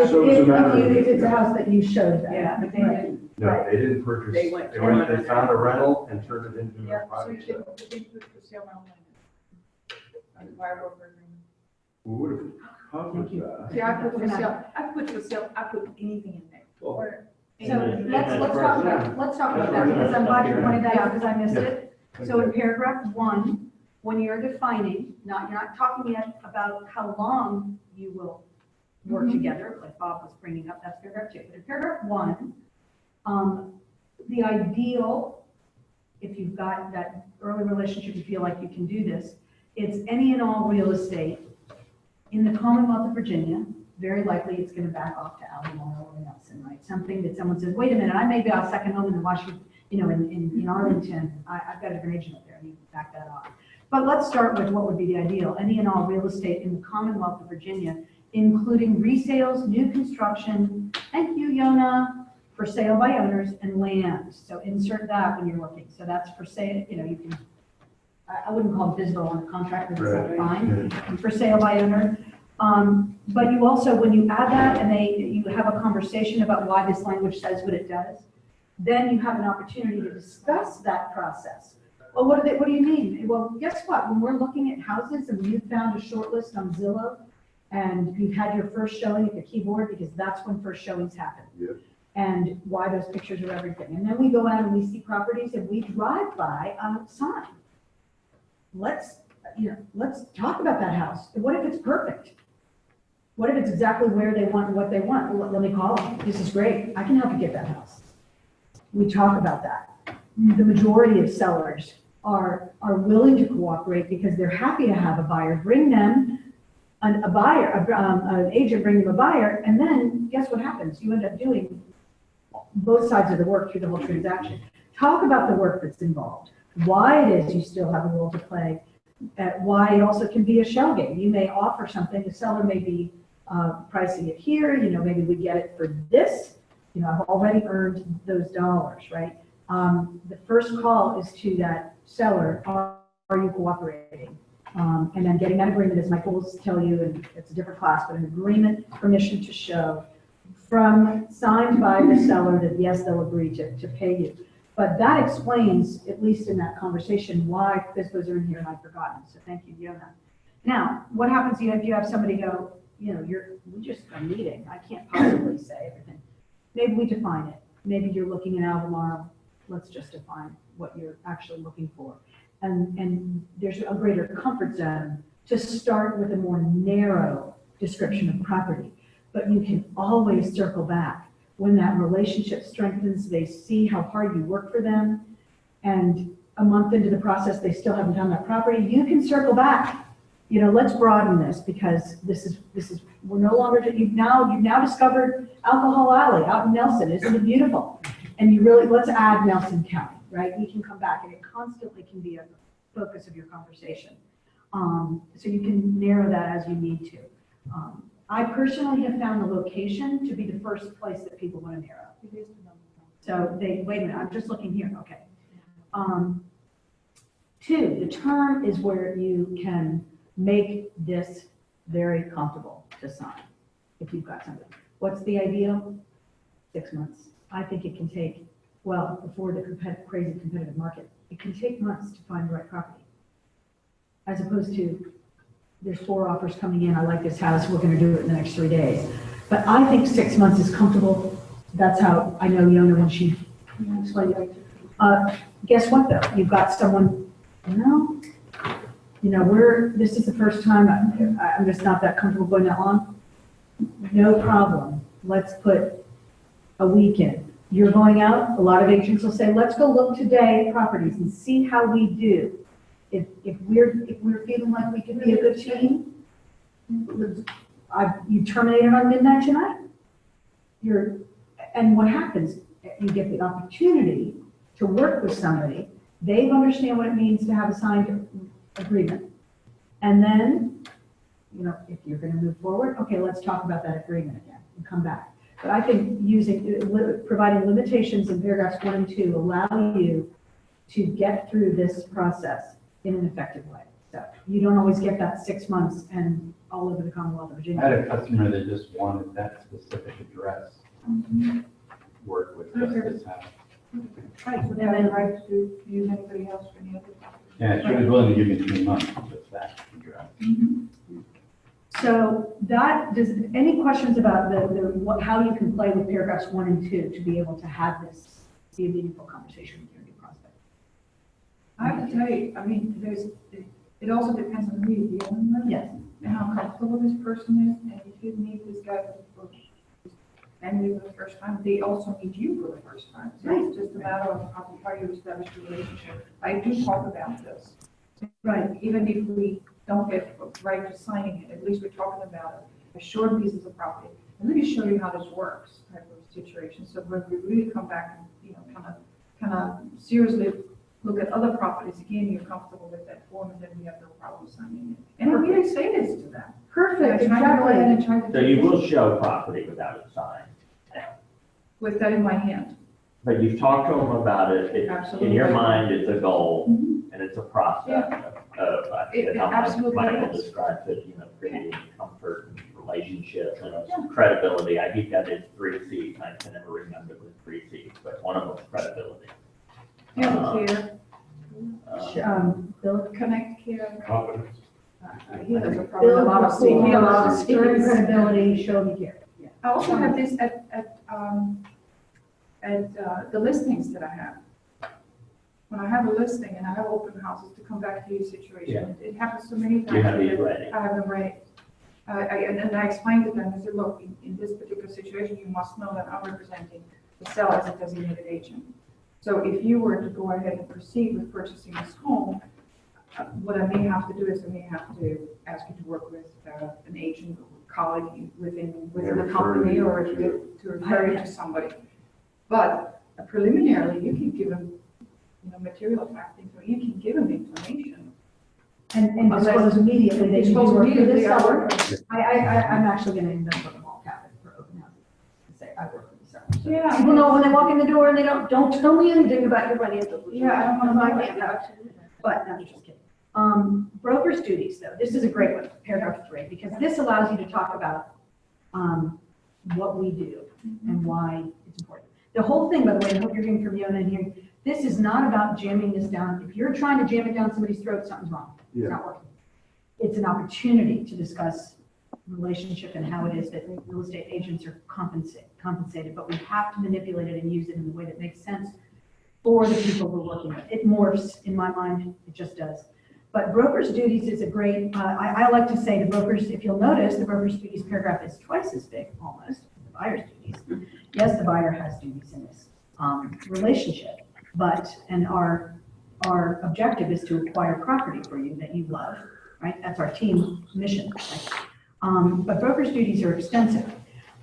So it's a matter of. If it's a house that you showed them. Yeah, but they Right. didn't. No, they didn't purchase, They went- they found a rental and turned it into Yeah, a so private you sale. did put for sale by online. And buy broker agreement. Well, what if, how was that? See, I put for sale, I put anything in there. Well, Or So anything. let's talk about that, because I'm glad you pointed that out, because I missed it. So in paragraph 1, when you're defining, you're not talking yet about how long you will work together, like Bob was bringing up, that's paragraph 2. But in paragraph 1, the ideal, if you've got that early relationship, you feel like you can do this, it's any and all real estate in the Commonwealth of Virginia. Very likely it's going to back off to Albemarle or Nelson, right? Something that someone says, wait a minute, I may be a second home in Washington, you know, in Arlington, I've got a different agent up there, I need to back that off. But let's start with what would be the ideal. Any and all real estate in the Commonwealth of Virginia, including resales, new construction, thank you, Yona, for sale by owners and land. So insert that when you're looking. So that's for sale, you know, you can, I wouldn't call it visible on the contract, but it's fine. For sale by owner. But you also, when you add that and you have a conversation about why this language says what it does, then you have an opportunity to discuss that process. Well, what do you mean? Well, guess what? When we're looking at houses and you've found a short list on Zillow and you've had your first showing at the keyboard, because that's when first showings happen. Yes. And why those pictures are everything. And then we go out and we see properties and we drive by a sign. Let's talk about that house. What if it's perfect? What if it's exactly where they want and what they want? Well, let me call them. This is great. I can help you get that house. We talk about that. The majority of sellers are willing to cooperate because they're happy to have a buyer. Bring them an agent, bring them a buyer, and then guess what happens? You end up doing both sides of the work through the whole transaction. Talk about the work that's involved, why it is you still have a role to play, why it also can be a shell game. You may offer something, the seller may be pricing it here, you know, maybe we get it for this, you know, I've already earned those dollars, right? The first call is to that seller, are you cooperating? And then getting that agreement, as my rules tell you, and it's a different class, but an agreement, permission to show, signed by the seller that yes, they'll agree to pay you. But that explains, at least in that conversation, why FSBOs are in here and I've forgotten. So thank you, Yona. Now, what happens if you have somebody go, you know, we just are meeting. I can't possibly say everything. Maybe we define it. Maybe you're looking at Albemarle. Let's just define what you're actually looking for. And there's a greater comfort zone to start with a more narrow description of property. But you can always circle back. When that relationship strengthens, they see how hard you work for them, and a month into the process, they still haven't done that property, you can circle back. You know, let's broaden this, because this is, we're no longer, you've now discovered Alcohol Alley out in Nelson. Isn't it beautiful? And let's add Nelson County, right? We can come back, and it constantly can be a focus of your conversation. So you can narrow that as you need to. I personally have found the location to be the first place that people want to narrow. So wait a minute, I'm just looking here, okay. 2, the term is where you can make this very comfortable to sign if you've got something. What's the ideal? 6 months. I think it can take, well, before the crazy competitive market, it can take months to find the right property. As opposed to, there's 4 offers coming in, I like this house, we're gonna do it in the next 3 days. But I think 6 months is comfortable. That's how I know Yona when she explained it. Guess what though? You've got someone, this is the first time, I'm just not that comfortable going that long. No problem. Let's put a week in. You're going out, a lot of agents will say, let's go look today at properties and see how we do. If we're feeling like we could be a good team, you terminate it on midnight tonight. And what happens? You get the opportunity to work with somebody. They understand what it means to have a signed agreement. And then, if you're going to move forward, okay, let's talk about that agreement again and come back. But I think providing limitations in paragraphs 1 and 2 allow you to get through this process in an effective way. So you don't always get that 6 months and all over the Commonwealth of Virginia. I had a customer that just wanted that specific address. Work with just this house. Right, so they have the right to use anybody else for any other. Yeah, she was willing to give me 3 months of just that address. So any questions about how you can play with paragraphs 1 and 2 to be able to have this be a meaningful conversation with your new prospect? I have to tell you, I mean, it also depends on who you're dealing with. Yes. And how comfortable this person is, and if you meet this guy for family for the first time, they also meet you for the first time. So it's just a matter of how you establish a relationship. I do talk about this. Right, even if we don't get right to signing it, at least we're talking about it, a short pieces of property. And let me show you how this works, type of situation. So when we really come back and, kind of seriously look at other properties, again, you're comfortable with that form, and then we have no problem signing it. And I really say this to them. Perfect, I try to go ahead and try to. So you will show property without it signed. With that in my hand. But you've talked to them about it. In your Absolutely. mind, it's a goal and it's a process of It how absolutely Michael is. describes it, creating comfort and relationships and credibility. I think that is 3 C's. I can never remember the 3 C's, but one of them is credibility. Care, Bill, connect care. Confidence. He has a problem. Bill, A lot of speaking, a lot of stern speaking. credibility, show me care. I also have this at the listings that I have. When I have a listing and I have open houses to come back to your situation, it happens so many times. You have these that ready. I have them ready. And I explained to them, I said, look, in this particular situation, you must know that I'm representing the seller as a designated agent. So if you were to go ahead and proceed with purchasing this home, what I may have to do is I may have to ask you to work with an agent or colleague within the company or to refer you to somebody. But preliminarily, you can give them, material fact things, or you can give them information. And disclose immediately that you do Disclose work for this immediately, I seller. work I'm actually going to invent a mall cabinet for open houses. Say, I work for the seller. So Yeah. people know when they walk in the door and they don't tell me anything about your financials. Yeah, I don't want to My buy family. that. But, no, just kidding. Broker's duties, though, this is a great one, paragraph 3, because this allows you to talk about what we do and why it's important. The whole thing, by the way, and what you're hearing from Yona and hearing, this is not about jamming this down. If you're trying to jam it down somebody's throat, something's wrong. It's not working. It's an opportunity to discuss relationship and how it is that real estate agents are compensated, but we have to manipulate it and use it in a way that makes sense for the people we're working with. It morphs, in my mind, it just does. But broker's duties is a great, I like to say the brokers, if you'll notice, the broker's duties paragraph is twice as big, almost, as the buyer's duties. Yes, the buyer has duties in this relationship, and our objective is to acquire property for you that you love, right? That's our team mission. Right? But broker's duties are extensive.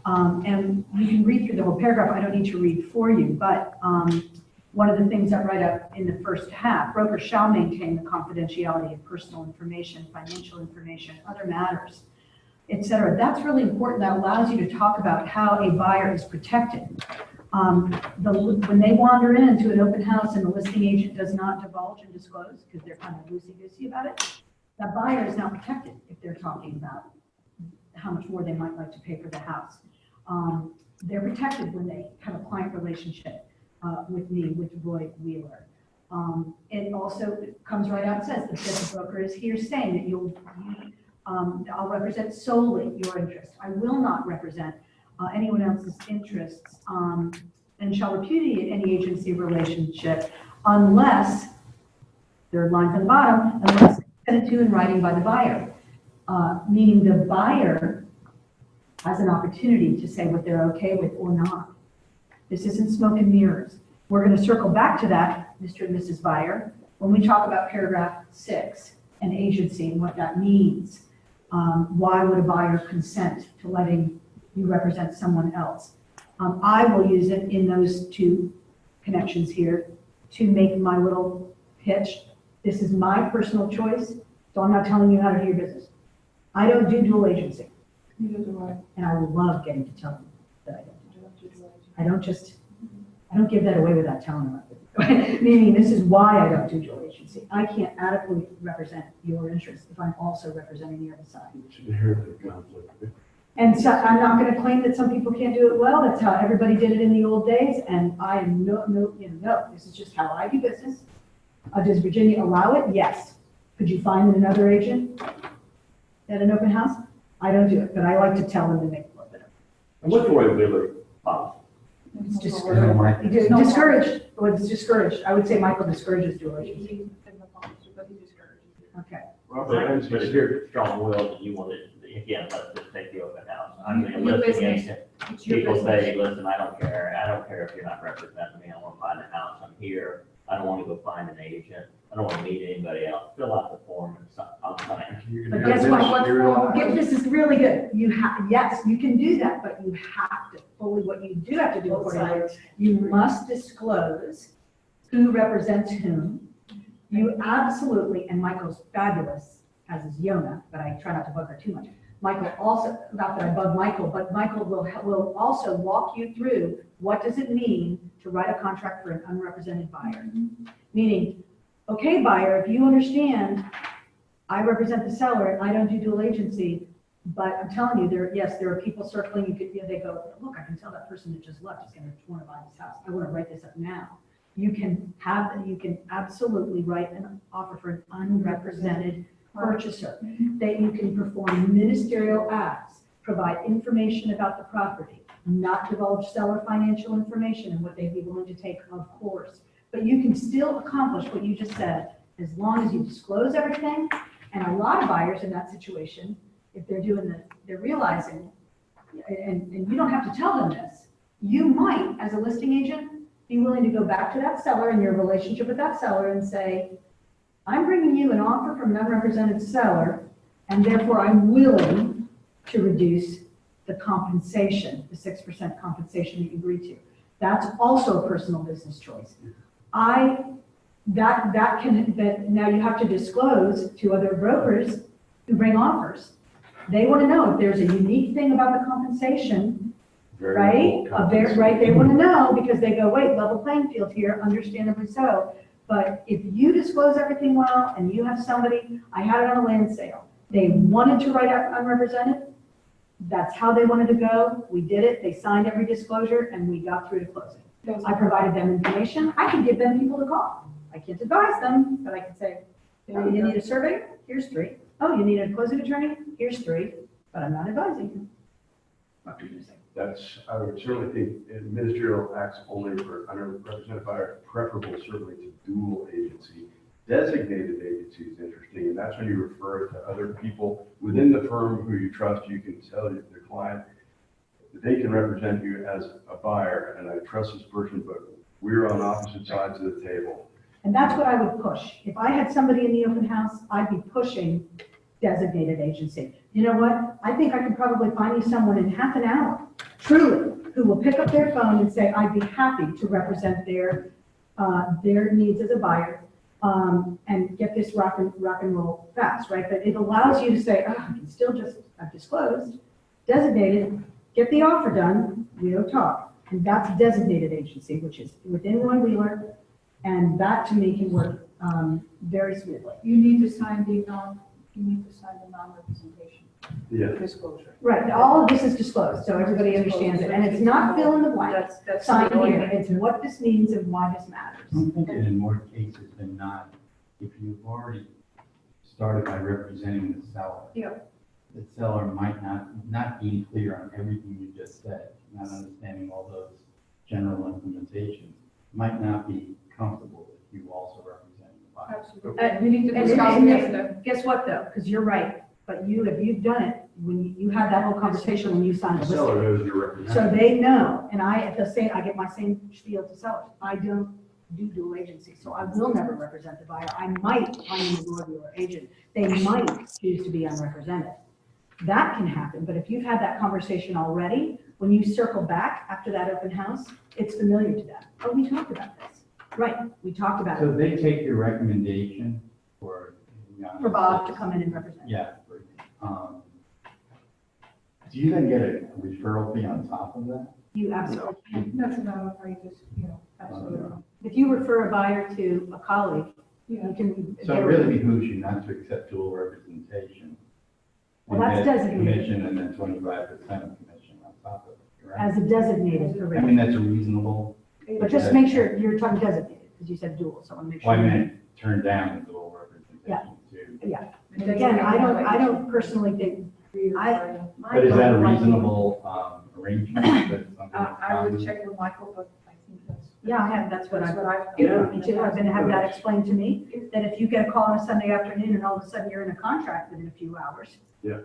And you can read through the whole paragraph. I don't need to read for you, but one of the things I write up in the first half, brokers shall maintain the confidentiality of personal information, financial information, other matters, et cetera. That's really important. That allows you to talk about how a buyer is protected. When they wander into an open house and the listing agent does not divulge and disclose because they're kind of loosey-goosey about it, That buyer is not protected if they're talking about how much more they might like to pay for the house. They're protected when they have a client relationship with me, with Roy Wheeler. It also comes right out and says that the broker is here saying that I'll represent solely your interest. I will not represent anyone else's interests and shall repudiate any agency relationship unless, third line from the bottom, unless sent to in writing by the buyer. Meaning the buyer has an opportunity to say what they're okay with or not. This isn't smoke and mirrors. We're going to circle back to that, Mr. and Mrs. Buyer, when we talk about paragraph 6 and agency and what that means. Why would a buyer consent to letting you represent someone else? I will use it in those two connections here to make my little pitch. This is my personal choice, so I'm not telling you how to do your business. I don't do dual agency. Neither do I. And I will love getting to tell them that I don't. I don't do dual agency. I don't give that away without telling them. Meaning, this is why I don't do dual agency. I can't adequately represent your interests if I'm also representing the other side. It's inherently conflict. And so I'm not going to claim that some people can't do it well. That's how everybody did it in the old days. And I am no, this is just how I do business. Does Virginia allow it? Yes. Could you find another agent at an open house? I don't do it, but I like to tell them to make a little bit of it. And what's Roy Wheeler policy? It's No, discouraged. Discouraged. Well, it's discouraged. I would say Michael discourages dual agency. He's in the policy, but he discourages it. Okay. But if you're strong-willed and you want to, again, let's just take the open house. I'm a Your listing business. agent. It's your People business. say, listen, I don't care if you're not representing me, I want to find a house, I'm here, I don't want to go find an agent, I don't want to meet anybody else, fill out the form and I'll sign. But guess what? This is really good. Yes, you can do that, but you have to what you do have to do, you must disclose who represents whom. You absolutely, and Michael's fabulous, as is Yona, but I try not to bug her too much. Michael also, not that I bug Michael, but Michael will also walk you through what does it mean to write a contract for an unrepresented buyer. Meaning, okay, buyer, if you understand, I represent the seller and I don't do dual agency, but I'm telling you, there are people circling. They go, look, I can tell that person that just left is going to want to buy this house. I want to write this up now. You can absolutely write an offer for an unrepresented purchaser. That you can perform ministerial acts, provide information about the property, not divulge seller financial information and what they'd be willing to take, of course. But you can still accomplish what you just said as long as you disclose everything. And a lot of buyers in that situation, if they're realizing, and you don't have to tell them this, you might, as a listing agent, be willing to go back to that seller in your relationship with that seller and say, I'm bringing you an offer from an unrepresented seller, and therefore I'm willing to reduce the compensation, the 6% compensation that you agreed to. That's also a personal business choice. Now you have to disclose to other brokers who bring offers. They want to know if there's a unique thing about the compensation, right? They want to know because they go, wait, level playing field here, understandably so. But if you disclose everything well and you have somebody, I had it on a land sale. They wanted to write out unrepresented. That's how they wanted to go. We did it. They signed every disclosure and we got through to closing. I provided them information. I can give them people to call. I can't advise them, but I can say, oh, you need a surveyor? Here's 3. Oh, you need a closing attorney? Here's 3, but I'm not advising you. What would you say? I would certainly think ministerial acts only for unrepresented buyers, preferable certainly to dual agency. Designated agency is interesting, and that's when you refer it to other people within the firm who you trust. You can tell the client that they can represent you as a buyer, and I trust this person, but we're on opposite sides of the table. And that's what I would push. If I had somebody in the open house, I'd be pushing designated agency. You know what? I think I could probably find you someone in half an hour, truly, who will pick up their phone and say, I'd be happy to represent their needs as a buyer and get this rock and roll fast, right? But it allows you to say, oh, I can still I've disclosed, designated, get the offer done, we don't talk. And that's designated agency, which is within Roy Wheeler, and that to me can work very smoothly. You need to sign the You need to sign the non-representation Yeah, disclosure. Right, all of this is disclosed, so everybody understands it, and it's not fill in the blank. That's. Sign here, it's what this means and why this matters. I'm thinking in more cases than not, if you've already started by representing the seller. Yeah. The seller might not be clear on everything you just said, not understanding all those general implementations, might not be comfortable with you also representing the buyer. Absolutely. We need to And- discuss and- it after. Guess what though, because you're right, but if you've done it, when you had that whole conversation when you signed the the seller listing. knows you're So representing. they know, and I get my same spiel to sellers, I don't do dual agency, so I will never represent the buyer. I might find an auxiliary agent, they might choose to be unrepresented. That can happen, but if you've had that conversation already, when you circle back after that open house, it's familiar to them. Oh, we talked about this. Right, we talked about So it, they take your recommendation for. for Bob to come in and represent. Yeah. Do you then get a referral fee on top of that? You absolutely can. That's about outrageous, absolutely. If you refer a buyer to a colleague, Yeah. you can. So it really behooves you not to accept dual representation. Well, and that's get designated. Commission and then 25% of commission on top of it, correct? As a designated I provision. mean, that's a reasonable, But just make sure you're talking designated, because you said dual, so I want to make sure. well, I meant turn down the dual representation too. Yeah, and again, I don't personally think, But is that a reasonable arrangement? Is that something that's I would common? check with Michael, but I think that's. that's what That's I've, what I've. yeah, me too, I've been having that explained to me, that if you get a call on a Sunday afternoon and all of a sudden you're in a contract within a few hours. Yeah.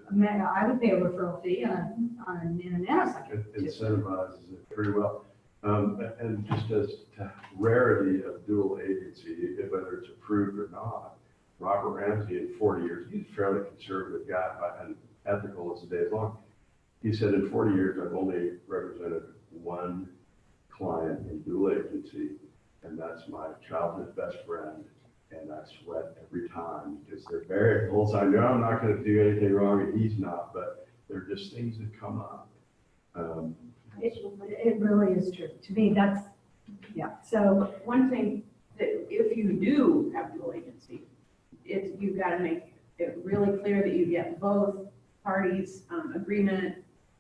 I would pay a referral fee in a nanosecond. It incentivizes it pretty well. And just as to rarity of dual agency, whether it's approved or not, Robert Ramsey in 40 years, he's a fairly conservative guy and ethical as the day is long. He said in 40 years, I've only represented one client in dual agency, and that's my childhood best friend. And I sweat every time because they're variables. I know I'm not going to do anything wrong and he's not, but they're just things that come up. It really is true, to me, that's, yeah, so, One thing, that if you do have dual agency, you've got to make it really clear that you get both parties' agreement.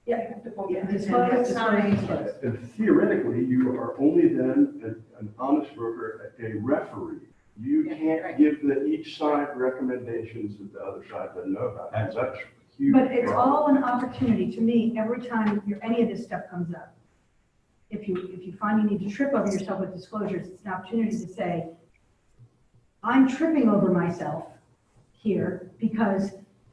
yeah, Yeah, disclose, sign. disclose. And theoretically, you are only then an honest broker, a referee. You Yeah, can't right. give each side recommendations that the other side doesn't know about. That's a huge But it's problem. all an opportunity, to me, every time any of this stuff comes up. If you find you need to trip over yourself with disclosures, it's an opportunity to say, I'm tripping over myself here because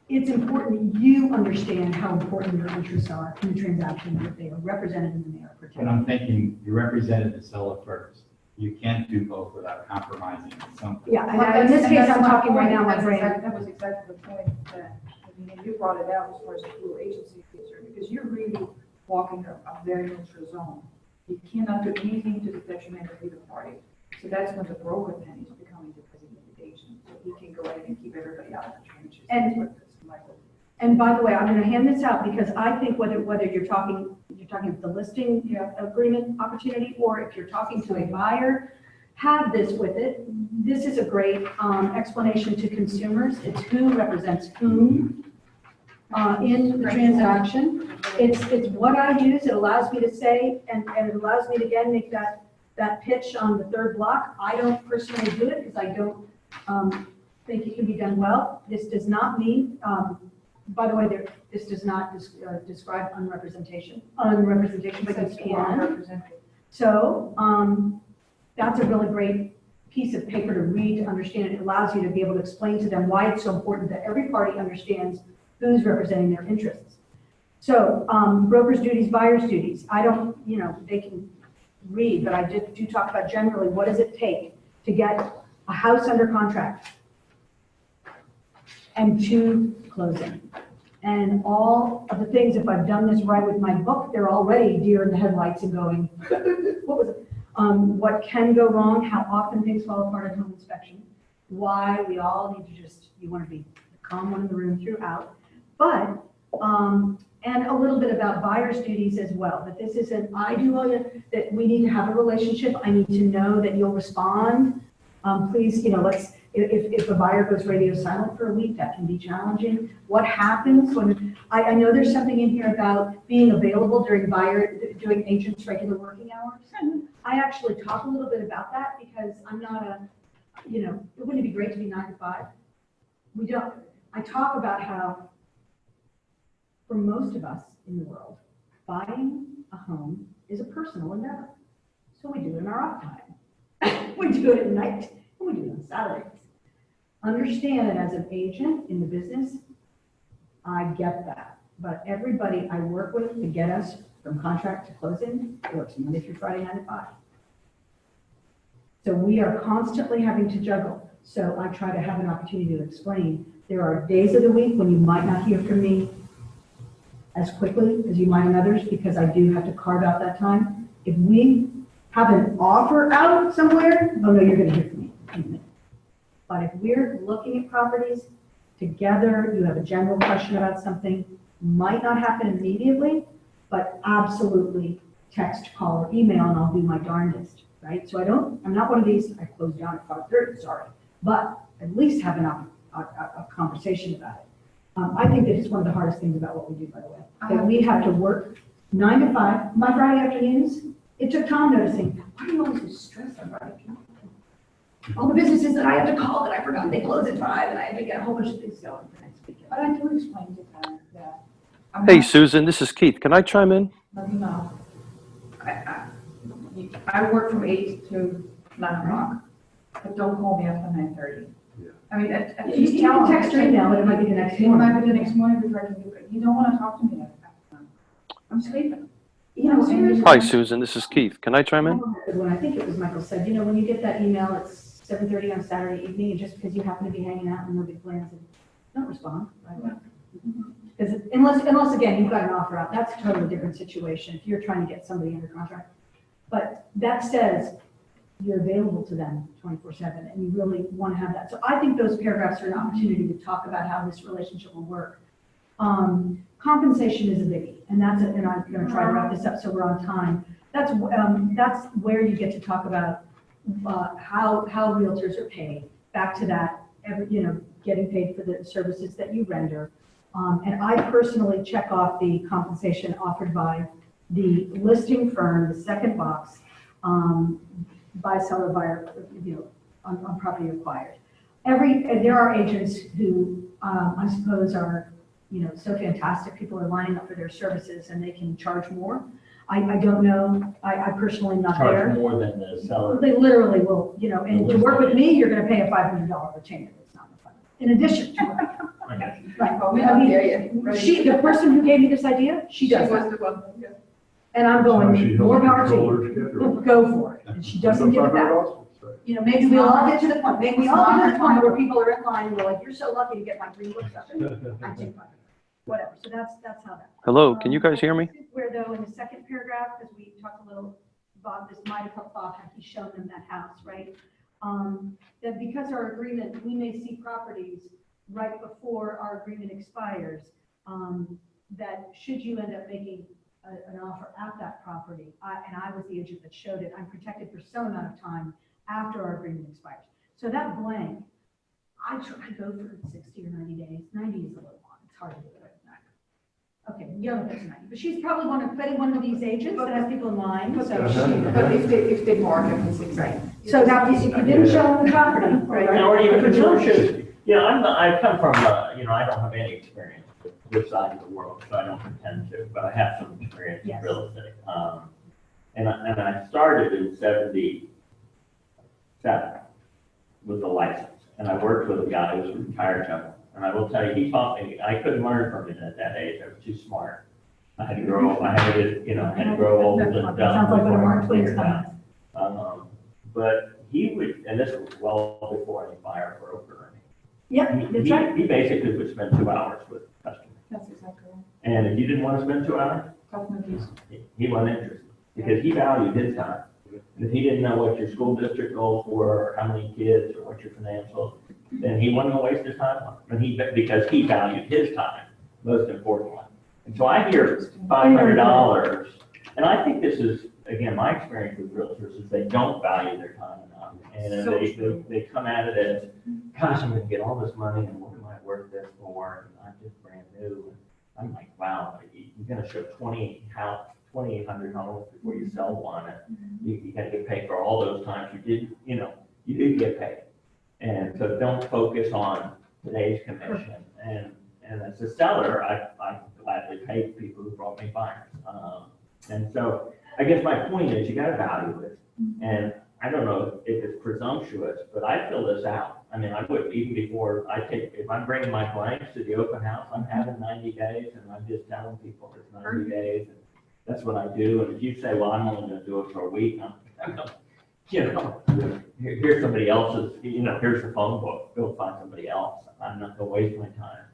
it's important you understand how important your interests are in the transaction, that they are represented and they are But protected. I'm thinking you represented the seller first. You can't do both without compromising on something. Yeah, and in this case, I'm talking right now, my brain. That was exactly the point that, you brought it out as far as the dual agency is concerned, because you're really walking a very neutral zone. You cannot do anything to the detriment of either party. So that's when the broker then is becoming the designated agent. So he can go in and keep everybody out of the trenches. And- That's what this Michael. And by the way, I'm going to hand this out because I think whether you're talking the listing Yeah. agreement opportunity, or if you're talking to a buyer, have this with it. This is a great explanation to consumers. It's who represents whom in the transaction. It's what I use. It allows me to say, and it allows me to again make that pitch on the third block. I don't personally do it because I don't think it can be done well. This does not mean, by the way, this does not describe unrepresentation, but you can. So that's a really great piece of paper to read, to understand. It allows you to be able to explain to them why it's so important that every party understands who's representing their interests. So brokers' duties, buyers' duties. I don't, they can read, but I do talk about generally what does it take to get a house under contract and to closing. And all of the things, if I've done this right with my book, they're already deer in the headlights and going, what was it? What can go wrong, how often things fall apart at home inspection, why we all need to you want to be the calm one in the room throughout. But, and a little bit about buyer's duties as well, that this isn't, that we need to have a relationship. I need to know that you'll respond. Please, If a buyer goes radio silent for a week, that can be challenging. What happens when, I know there's something in here about being available during agents' regular working hours. I actually talk a little bit about that because I'm not wouldn't it be great to be 9 to 5? We don't. I talk about how, for most of us in the world, buying a home is a personal endeavor. So we do it in our off time. We do it at night, and we do it on Saturdays. Understand that as an agent in the business, I get that. But everybody I work with to get us from contract to closing works Monday through Friday, 9 to 5. So we are constantly having to juggle. So I try to have an opportunity to explain. There are days of the week when you might not hear from me as quickly as you might in others, because I do have to carve out that time. If we have an offer out somewhere, oh no, you're gonna hear from me in a minute. But if we're looking at properties together, you have a general question about something, might not happen immediately, but absolutely text, call, or email, and I'll do my darndest, right? So I'm not one of these, I close down at 5:30, sorry, but at least have a conversation about it. I think that it's one of the hardest things about what we do, by the way, that we have to work 9 to 5. My Friday afternoons, it took Tom noticing, why are you always so stressed on Friday afternoons? All the businesses that I have to call that I forgot, they close at 5, and I had to get a whole bunch of things going for next weekend. But I do explain to them that. I'm Hey, not- Susan, this is Keith. Can I chime in? Let me know. I work from 8 to 9 o'clock, but don't call me after 9:30. Yeah. I mean, at You least can tell them. text or email, but it might be the next It might morning. be the next morning before I can do it. You don't want to talk to me after that. I'm sleeping. You know, seriously. Hi, Susan, this is Keith. Can I chime in? When I think it was Michael said, when you get that email at 7:30 on Saturday evening, and just because you happen to be hanging out and no big plans, and don't respond right away. Because unless again, you've got an offer out, that's a totally different situation if you're trying to get somebody under contract. But that says you're available to them 24/7, and you really want to have that. So I think those paragraphs are an opportunity to talk about how this relationship will work. Compensation is a biggie, and and I'm going to try to wrap this up so we're on time. That's where you get to talk about how realtors are paid. Back to that, getting paid for the services that you render. And I personally check off the compensation offered by the listing firm, the second box, buy, seller, buyer, on property acquired. There are agents who I suppose are, so fantastic. People are lining up for their services and they can charge more. I don't know. I personally am not there. Charge more than the seller. They literally will, and to work with me, you're going to pay a $500 retainer. It's not fun. In addition to it. I got you. Right. Well, we I don't mean, hear you. the person who gave me this idea, she does was that. the one, yeah. And I'm So she going, helps more power to control her you. schedule. Go for it. And she doesn't give it back. Maybe we'll all get to the point, maybe we all get to the point where people are in line and we're like, you're so lucky to get my green book stuff. I take mine. Whatever. So that's how that. Hello, can you guys hear me? Where though, in the second paragraph, because we talked a little, Bob, this might have helped Bob, had he shown them that house, right? That because our agreement, we may see properties right before our agreement expires, that should you end up making an offer at that property, and I was the agent that showed it, I'm protected for some amount of time after our agreement expires. So that blank, I go for 60 or 90 days. 90 is a little long. It's hard to do it back. Okay, you don't know if it's 90, but she's probably one of these agents that has people in line. So But if they mark it, it's exact. So now, if you didn't show them the property, right? Or even construction, I come from, I don't have any experience with this side of the world, so I don't pretend to, but I have some experience in Yes. real estate. And I started in 77 with the license, and I worked with a guy who was a retired general. And I will tell you, he taught me, I couldn't learn from him at that age, I was too smart. I had to grow old and dumb. Sounds like what a Mark before I Twain's figured it out. But he would, and this was well before any buyer broker. Yep, that's right. He basically would spend 2 hours with customers. That's exactly right. And if you didn't want to spend 2 hours, Customer use. he wasn't interested, because he valued his time. And if he didn't know what your school district goals were, or how many kids, or what your financials, then he wasn't gonna waste his time on it. Because he valued his time, most importantly. And so I hear $500, and I think this is again, my experience with realtors is they don't value their time enough. And So they come at it as, gosh, I'm gonna get all this money and what am I worth this for? And I'm just brand new. And I'm like, wow, you're gonna show 2,800 homes before you sell one. And you gotta get paid for all those times you did get paid. And so don't focus on today's commission. And as a seller, I gladly pay people who brought me buyers. And so I guess my point is you gotta value it. And I don't know if it's presumptuous, but I fill this out. I mean, I would, even before if I'm bringing my clients to the open house, I'm having 90 days and I'm just telling people it's 90 days. And that's what I do. And if you say, well, I'm only gonna do it for a week, here's somebody else's, here's the phone book, go find somebody else. I'm not gonna waste my time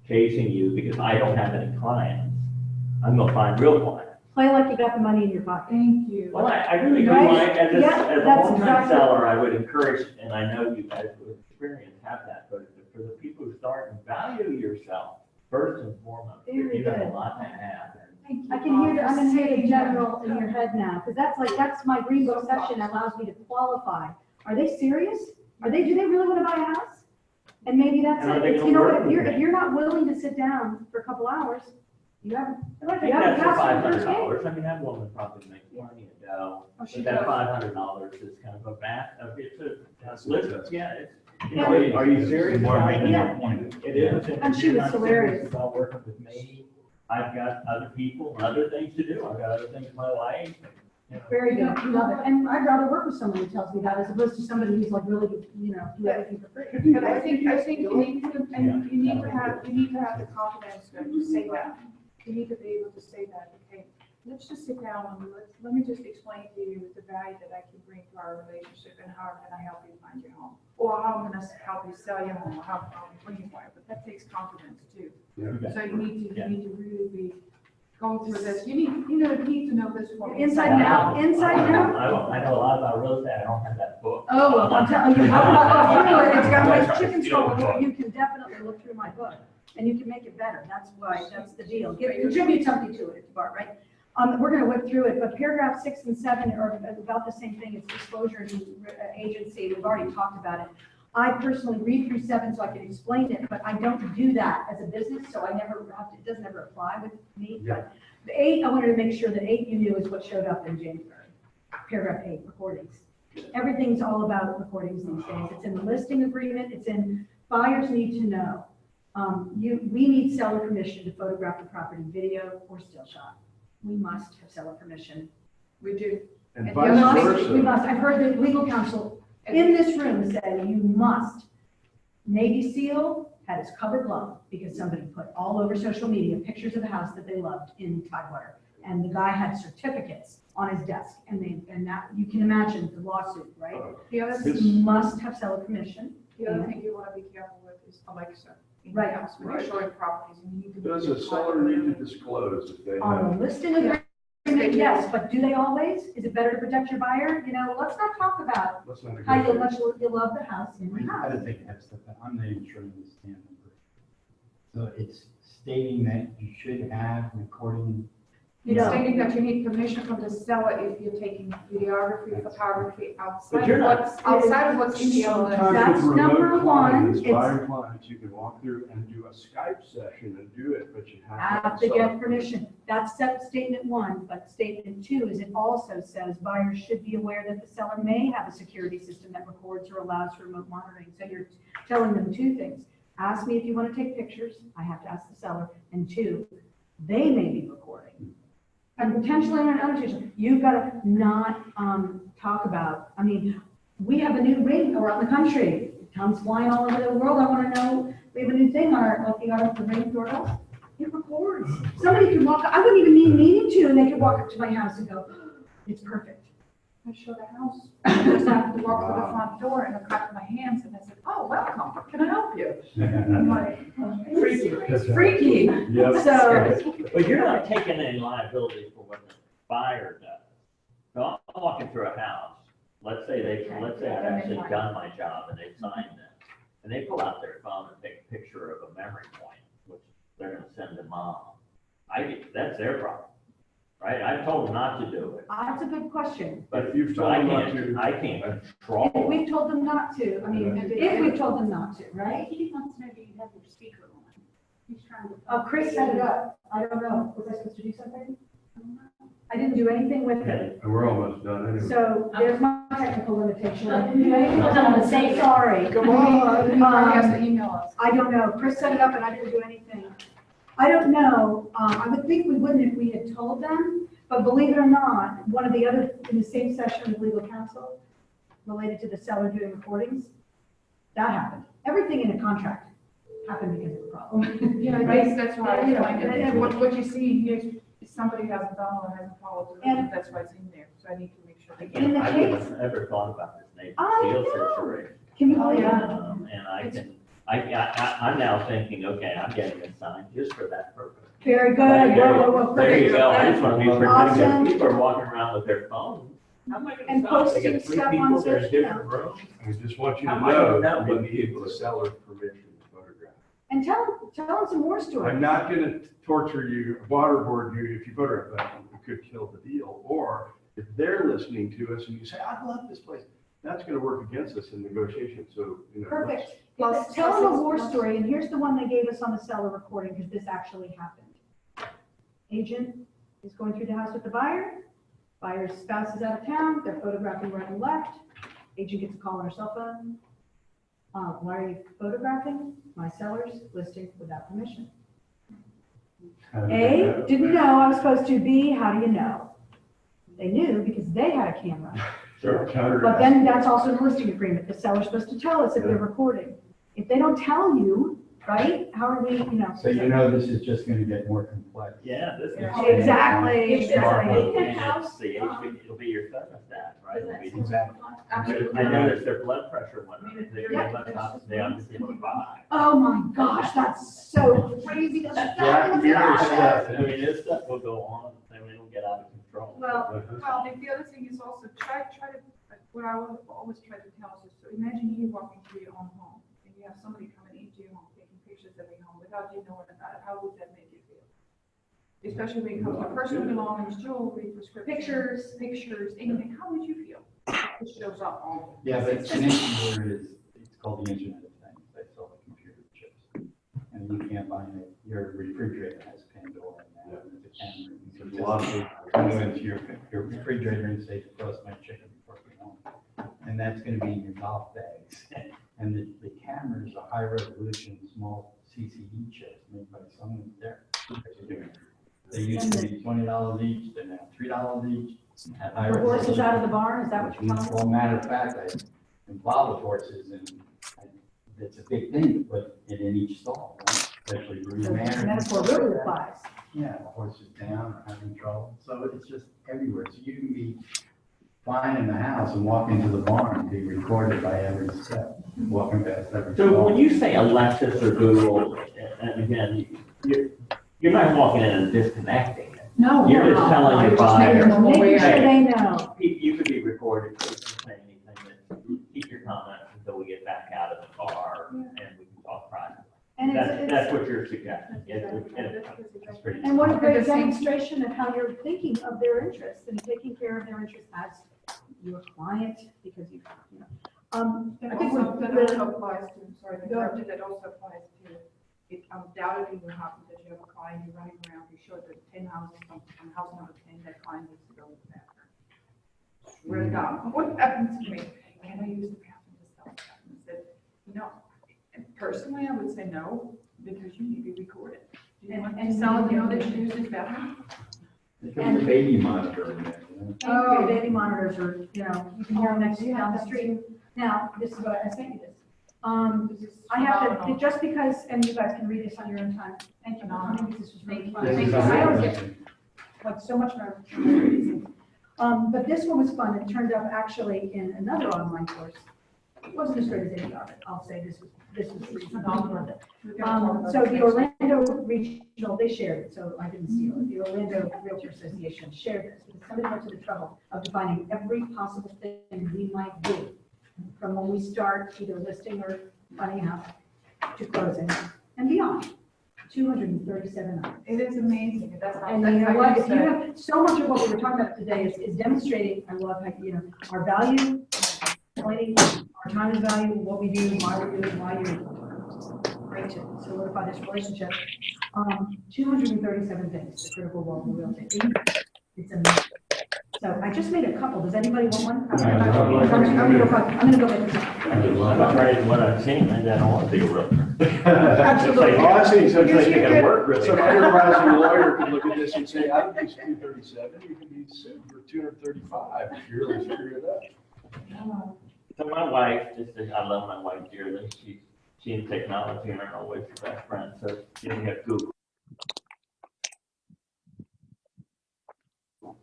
chasing you because I don't have any clients. I'm gonna find real clients. Play like you got the money in your pocket. Thank you. Well, I really do, Right? as Yeah, a that's home-time exactly- seller, I would encourage, and I know you guys with experience have that, but for the people who start and value yourself, first and foremost, Very you have a good. lot to have. Thank you. I can hear, I'm gonna hear the general in your head now, because that's my green book section that allows me to qualify. Are they serious? Do they really want to buy a house? And maybe that's And are it. they It's, gonna you know, work if with you're, me? if you're not willing to sit down for a couple hours, you haven't. I think that's for $500. I mean, that woman probably makes plenty of dough. Oh, she But that does. $500 is kind of a bath, That's listen, it. yeah, it's. Are you serious? More about making that? a point. It is. And she you're was not hilarious. serious about working with me. I've got other people and other things to do. I've got other things in my life. Very good, love it. And I'd rather work with someone who tells me that as opposed to somebody who's like really, do everything for free. But I think you need to, and you need to have the confidence to say that. You need to be able to say that, okay, let's just sit down and let me just explain to you the value that I can bring to our relationship and how can I help you find your home? Or how I'm gonna help you sell your home, or how can I bring you buyer, but that takes confidence too. Yeah. So you need to really be going through this. You need to know this for Inside and out, inside and out. I know a lot about real estate. I don't have that book. Oh, well, I'm telling you, I'll through it. It's got my chicken skull. You can definitely look through my book and you can make it better. That's the deal. Contribute something to it, Bart, right? We're gonna whip through it, but paragraph 6 and 7 are about the same thing. It's disclosure and agency. We've already talked about it. I personally read through 7 so I can explain it, but I don't do that as a business, so I never have to, it doesn't ever apply with me. But the 8, I wanted to make sure that 8 you knew is what showed up in January. Paragraph 8, recordings. Everything's all about recordings these days. It's in the listing agreement. It's in buyers need to know. We need seller permission to photograph the property, video or still shot. We must have seller permission. We do. And And vice the other versa. We must. I've heard the legal counsel in this room say you must. Navy SEAL had his covered lung because somebody put all over social media pictures of the house that they loved in Tidewater. And the guy had certificates on his desk and that, you can imagine the lawsuit, right? The other So you must have seller permission. The other thing you want to be careful with is Alexa in the Right. house when you're showing properties, and you need to. Does a seller need to disclose if they On have? the listing agreement, yes, but do they always? Is it better to protect your buyer? Let's not talk about Let's not how agree. much you love the house in We the gotta house. take that step back. I'm not even sure I understand the word. So it's stating that you should have recording. It's stating that you need permission from the seller if you're taking videography, photography outside you're of not- what's in the MLS. Sometimes That's with remote number one. clients, It's- buyer clients, you can walk through and do a Skype session and do it, but you Have to get permission. That's statement 1, but statement 2 is it also says buyers should be aware that the seller may have a security system that records or allows for remote monitoring. So you're telling them 2 things. Ask me if you want to take pictures. I have to ask the seller. And 2, they may be recording. And potentially in another situation, you've got to not talk about, we have a new ring around the country. It comes flying all over the world. I want to know, we have a new thing on the ring doorbell. It records. Somebody could walk, I wouldn't even need meaning to, and they could walk up to my house and go, it's perfect. I showed a house, I just have to walk to the front door and I clapped my hands and I said, oh, welcome, can I help you? I'm like, Freaky. it's freaky. Yep. So, But you're not taking any liability for what the buyer does. So I'm walking through a house, let's say I've actually done my job and they've signed this. And they pull out their phone and take a picture of a memory point, which they're gonna send to mom. That's their problem, right? I told them not to do it, That's a good question. but If you've but told I them not can't, to. I can't control. If we've told them not to, I mean, if we've told them not to, right? He wants to know, do you have your speaker on? He's trying to. Oh, Chris set it up. I don't know. Was I supposed to do something? I didn't do anything with it. And we're almost done anyway. So there's my technical limitation. I'm so sorry. Come on. He has to email us. I don't know. Chris set it up and I didn't do anything. I don't know. I would think we wouldn't if we had told them, but believe it or not, one of the other, in the same session with legal counsel related to the seller doing recordings, that happened. Everything in a contract happened because of a problem. Yeah, I Right? guess that's why I Yeah, find it, yeah. and what you see here is somebody hasn't done or hasn't followed through, And- that's why it's in there, so I need to make sure. Again, In the I case- wouldn't have ever thought about this Nathan I Field know. situation. Can you Oh, believe yeah. that? And I'm now thinking, okay, I'm getting it signed just for that purpose. Very good. Whoa, whoa, whoa. There you go, I just want to be Awesome. pretty, people are walking around with their phones. How am I And gonna stop? They posting get three stuff on people, they're in social different rooms. I just want you to How am I gonna know know, we what need people the are- seller's permission to photograph. And tell them some more stories. I'm not gonna torture you, waterboard you if you photograph that, it could kill the deal. Or if they're listening to us and you say, I love this place, that's gonna work against us in negotiation, so, you know. Perfect. Plus- Tell them a plus- war plus- story, and here's the one they gave us on the seller recording, because this actually happened. Agent is going through the house with the buyer. Buyer's spouse is out of town, they're photographing right and left. Agent gets a call on her cell phone. Why are you photographing? My seller's listing without permission. A, didn't know I was supposed to. B, how do you know? They knew because they had a camera. Sure. But then that's also in the listing agreement. The seller's supposed to tell us if they're recording. If they don't tell you, right, how are we, So you know this is just gonna get more complex. Yeah, this is. Exactly, It's exactly. in the And house, it's the, it'll be your thermostat, right? It'll be- Exactly. Absolutely. I noticed their blood pressure went up. They Yeah. went up, they understand why. Oh my gosh, that's so crazy. That's Yeah, yeah. I mean, this stuff will go on, I mean, it'll get out of control. Well, and the other thing is also try to, what I will always try to tell us is, so imagine you walking through your own home and you have somebody coming into your home, taking pictures of your home without you knowing about it, how would that make you feel? Especially when it comes to personal belongings, jewelry, prescriptions, pictures, anything, how would you feel? It shows up all. Yeah, but an issue here is, it's called the Internet of Things, they sell the computer chips. And you can't buy it, your refrigerator has Pandora in there, and it's a camera. You can There's a lot of just go into your refrigerator and say, frost my chicken before we home. And that's gonna be in your golf bags. And the cameras are high resolution, small CCD chips made by someone there. They used to be $20 each, they're now $3 each. at high The horse is resolution. out of the barn, is that what you're telling us? Well, matter of fact, I involved with horses and it's a big thing, but in each stall, right? Especially So Bruce the Manor. metaphor really applies. Yeah, the horse is down or having trouble, so it's just everywhere. So you can be fine in the house and walk into the barn and be recorded by every step, walking past every So stall. when you say Alexis or Google, and again, you're not walking in and disconnecting it. No. You're just telling your buyer, Making sure they know. you could be recorded, you can say anything, but keep your comments until we get back out of the car and we can talk privately. And That's what you're suggesting. It's pretty. And what a At great the same- demonstration of how you're thinking of their interests and taking care of their interests as your client, because you know. I think Also, that we're, also applies to, sorry, to Go ahead. interrupt you, that also applies to, it undoubtedly will happen that you have a client, you're running around, you show the 10 houses, on house number 10, that client needs to go to the bathroom. Swear to God, what happened to me? Can I use the bathroom to sell stuff? And I said, no, and personally, I would say no, because you need to be recorded. Do you want to sell, you know, that you use this bathroom? There's a baby monitor in there, you know? oh, baby monitors are, you know, you can hear them next to you down the street. Now, this is what I sent you this. This is I have to, phenomenal. just because, and you guys can read this on your own time. Thank you, Mom. This was really fun. This Thank is you. I always amazing. get like so much more. reason. But this one was fun. It turned up actually in another online course. It wasn't as great as any of it. I'll say this was phenomenal. We've got to talk about So it the next Orlando Regional, they shared it, so I didn't steal it. The Orlando Realtor Association shared this, because somebody went to the trouble of defining every possible thing we might do from when we start either listing or finding a house to closing and beyond. 237 items. It is amazing, that's not. And you know what, if you have, so much of what we were talking about today is demonstrating, I love how, you know, our value, explaining our time is value, what we do, why we do it, why you great to solidify this relationship. 237 things, the critical role of real estate. It's amazing. So I just made a couple. Does anybody want one? I'm gonna go get this. I'm afraid of what I'm seeing, and I don't want to be a realtor. Absolutely. Oh, I see, so Because you can work really some hard. enterprising lawyer could look at this and say, I don't think it's 237, you can be sued for 235 if you really figure it out. So my wife, I love my wife dearly. She in technology and I'm always her best friend. So she didn't have Google.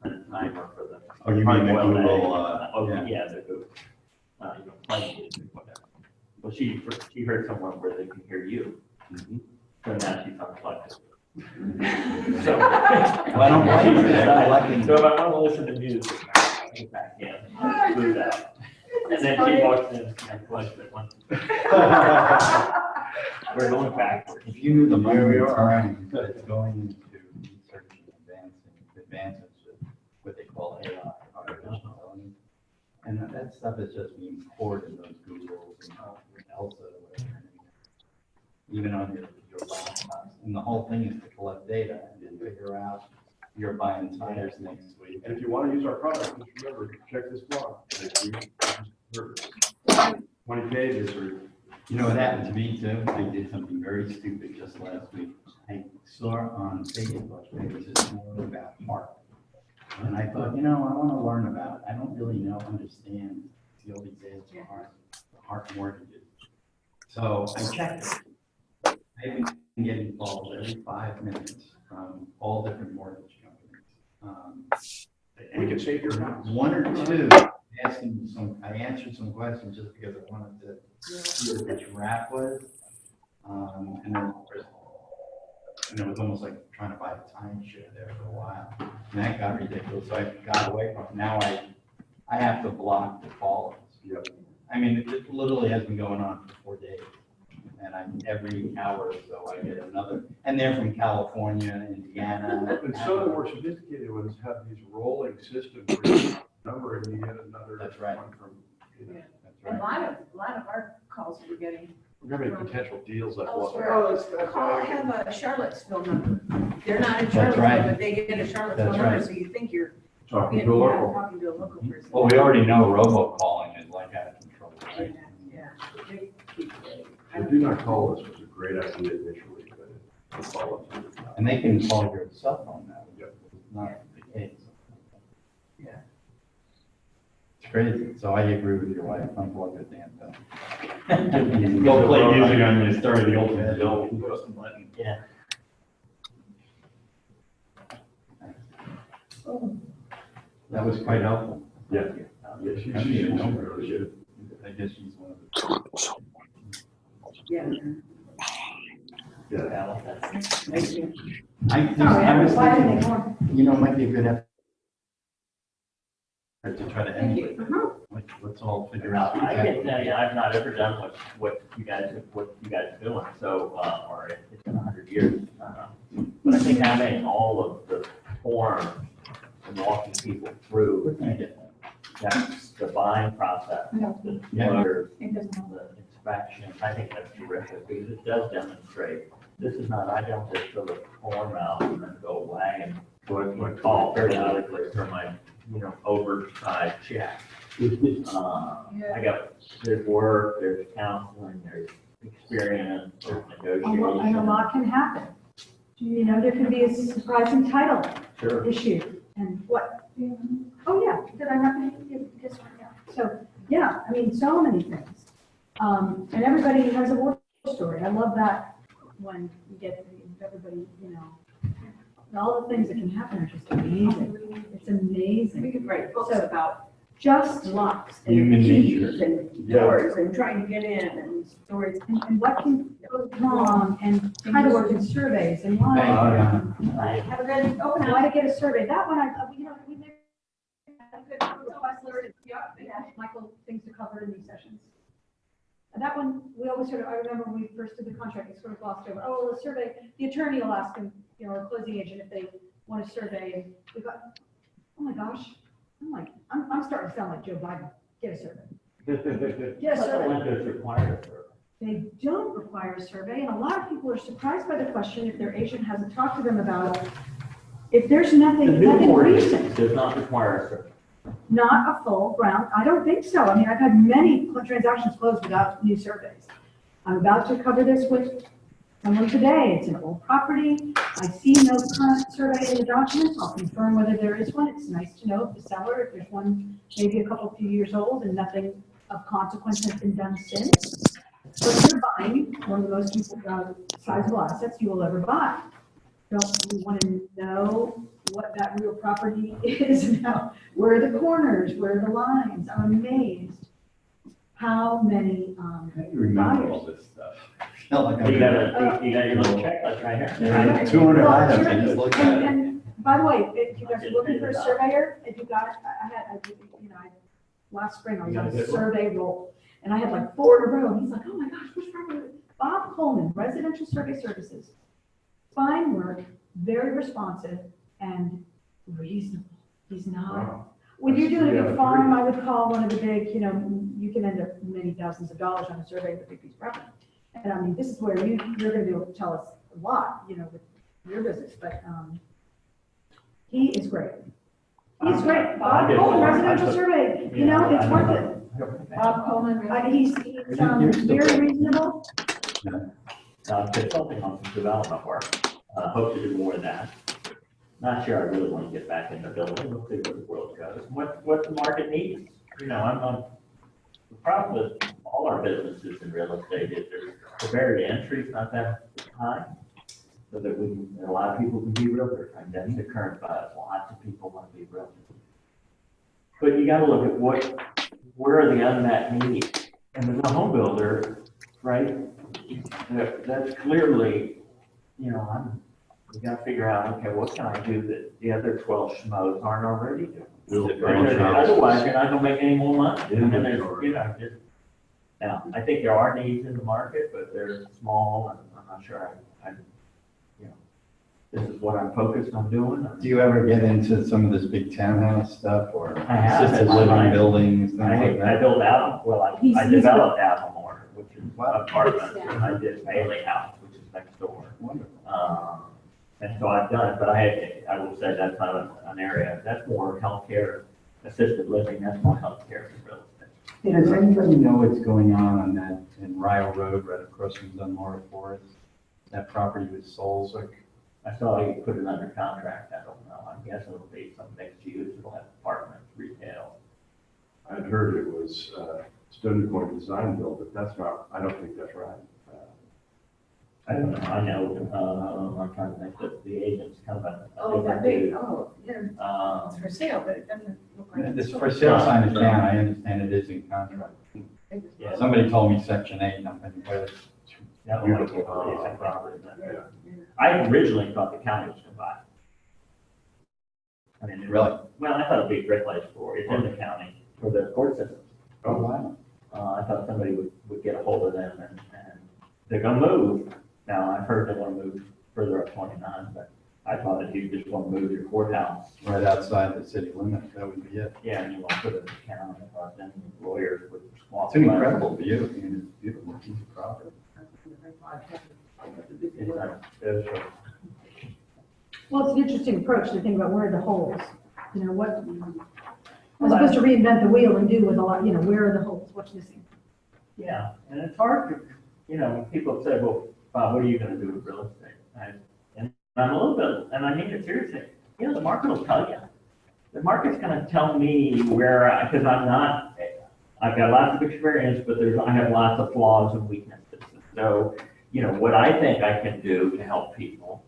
And timer for the. Oh, you mean the hardware Google, day. Oh, yeah. yeah, the Google. Play music, whatever. Well, she heard someone where they can hear you. So now she's unplugged. So. I don't blame you. I like it. So if I want to listen to music, I get back in, move out. And then she walks in and plugs it once. We're going backward. If you knew the money Here we we are. time that's going into researching advances with what they call AI, artificial intelligence. And that stuff is just being poured in those Googles and Elsa, whatever. Even on your laptops. And the whole thing is to collect data and then figure out you're buying tires next week. And if you want to use our product, just remember, check this blog. 20 pages or. You know what happened to me too? I did something very stupid just last week. I saw on Facebook, there was this more about heart. And I thought, you know, I want to learn about it. I don't really understand the old days of heart mortgages. So I checked it. I've been getting calls every 5 minutes from all different mortgage companies. We can save your house. One or two asking I answered some questions just because I wanted to see what the wrap was. And then, of course, it was almost like trying to buy a timeshare there for a while. And that got ridiculous, so I got away from it. Now I have to block the callers. Yep. I mean, it literally has been going on for 4 days. And every hour or so I get another, and they're from California, Indiana. And some of the more sophisticated ones have these rolling systems where you number and you get another. That's right. one from, you know. That's A right. lot of our calls we're getting. We're having potential deals that. Elsewhere. Oh, that's Call, have a Charlottesville number. They're not in That's Charlottesville, right. but they get a Charlottesville That's number, right. so you think you're Talking getting, to a yeah, local. talking to a local person. Well, we already know robocalling is like out of control, right? Yeah. They keep it. The do not call us was a great idea initially, but it's follow through. And they can call your cell phone now. Yep. It's not the case. Yeah. It's crazy. So I agree with your wife. Unplug the damn thing. Go play music on the start of the ultimate bill. Button. Yeah. That was quite helpful. Yeah. Yeah, she's really good. I guess she's one of the. Yeah. Yeah. Thank you. I was Why didn't thinking, they more? you know, it might be a good effort to try to Thank emulate. you. Like, let's all figure out. I can tell you, I've not ever done what you guys are doing, so, or it's been 100 years. But I think having all of the forms and walking people We're through gonna get that. that's the buying process, the Yeah. letters, It doesn't help. the inspection, I think that's terrific, because it does demonstrate, this is not, I don't just fill a form out and then go away and call periodically for my, oversized check. I got, there's work, there's counseling, there's experience, there's And a negotiation. lot can happen. You know, there can be a surprising title Sure. issue, and what, oh, yeah, did I not give this one? Yeah. So, yeah, I mean, so many things. And everybody has a war story. I love that when you get everybody, all the things that can happen are just amazing. It's amazing. We could write books So- about Just locks and Human keys nature. and Yeah. doors and trying to get in and stories and what can go wrong and how to work in surveys and why. Thank you. Have a good open, why to get a survey. That one, we never. Michael, things to cover in these sessions. That one, we always sort of, I remember when we first did the contract, it sort of glossed over, oh, well, the survey, the attorney will ask them, you know, or closing agent if they want to survey, and we got, oh my gosh, I'm starting to sound like Joe Biden, get a survey. Get a But the survey. lenders require a survey. They don't require a survey, and a lot of people are surprised by the question if their agent hasn't talked to them about it. If there's The nothing new ordinance recent, does not require a survey. not a full ground, I don't think so. I mean, I've had many transactions closed without new surveys. I'm about to cover this with someone today. It's an old property. I see no current survey in the documents. I'll confirm whether there is one. It's nice to know if the seller, if there's one maybe a couple few years old and nothing of consequence has been done since. But you're buying one of the most sizable assets you will ever buy. Don't we want to know what that real property is now? Where are the corners? Where are the lines? I'm amazed how many How do you remember all buyers. this stuff? Not like I You do. got your little checklist right here. Yeah, 200 Well, items, sure. I just looked And, at it. and by the way, if you guys are looking for a surveyor, if you got, last spring I was You got on a a good one? survey roll, and I had like 4 in a row, and he's like, oh my gosh, which property? Bob Coleman, Residential Survey Services. Fine work, very responsive, and reasonable. He's not, Wow. when you're doing a Yeah, big farm, I would call one of the big, you can end up many thousands of dollars on a survey with a big piece of property. And I mean, this is where you're gonna be able to tell us a lot, with your business, but, he is great. He's great. Bob Coleman, Residential Survey, it's worth it. Bob Coleman. He's very reasonable. Consulting on some development work. Hope to do more of that. Not sure I really want to get back in the building. We'll see where the world goes. What the market needs. The problem with all our businesses in real estate is the barrier to entry is not that high. So that a lot of people can be realtors. And that's the current buzz. Lots of people want to be realtors. But you got to look at where are the unmet needs? And as a home builder, right, that's clearly, we got to figure out, okay, what can I do that the other 12 schmoes aren't already doing? Otherwise, you're not going to make any more money. And then there's, now, I think there are needs in the market, but they're small, and I'm not sure this is what I'm focused on doing. Do you ever get into some of this big townhouse stuff or I have. assisted living buildings, things like I that? built out, He's- I developed Avamore, which is Wow. apartments, and I did Bailey House, which is next door. Wonderful. And so I've done it, but I will say that's not an area, that's more healthcare, assisted living, that's more healthcare than real estate. Hey, does anybody know what's going on that, in Ryle Road, right across from Dunmore Forest? That property was sold, so I saw you put it under contract, I don't know, I guess it'll be some mixed use, it'll have apartments, retail. I'd heard it was Stony Point Design Build, but that's not, I don't think that's right. I don't know, I know, I'm trying to think that the agent's coming. Oh, that big, yeah, it's for sale, but it doesn't look like. this for sale sign is down, I understand it is in contract. Yeah. Somebody told me section 8, and I'm thinking, well, it's That one, it's a property. Yeah. I originally thought the county was gonna buy it. I mean, really, well, I thought it'd be a great place for it, it's in the county, for the court system. oh, wow. I thought somebody would get a hold of them and they're gonna move. Now, I've heard they wanna move further up 29, but I thought if you just wanna move your courthouse, Right outside the city limits, that would be it. yeah, and you wanna put it in the county, I thought then lawyers would walk. It's an incredible view, I mean, it's beautiful piece of property. Well, it's an interesting approach to think about where are the holes, what, as opposed to reinvent the wheel and do with a lot, where are the holes, what's missing? Yeah, and it's hard to, when people have said, well, Bob, what are you gonna do with real estate? And I'm a little bit, and I mean it seriously, the market will tell you. The market's gonna tell me where, because I've got lots of experience, but I have lots of flaws and weaknesses. So, what I think I can do to help people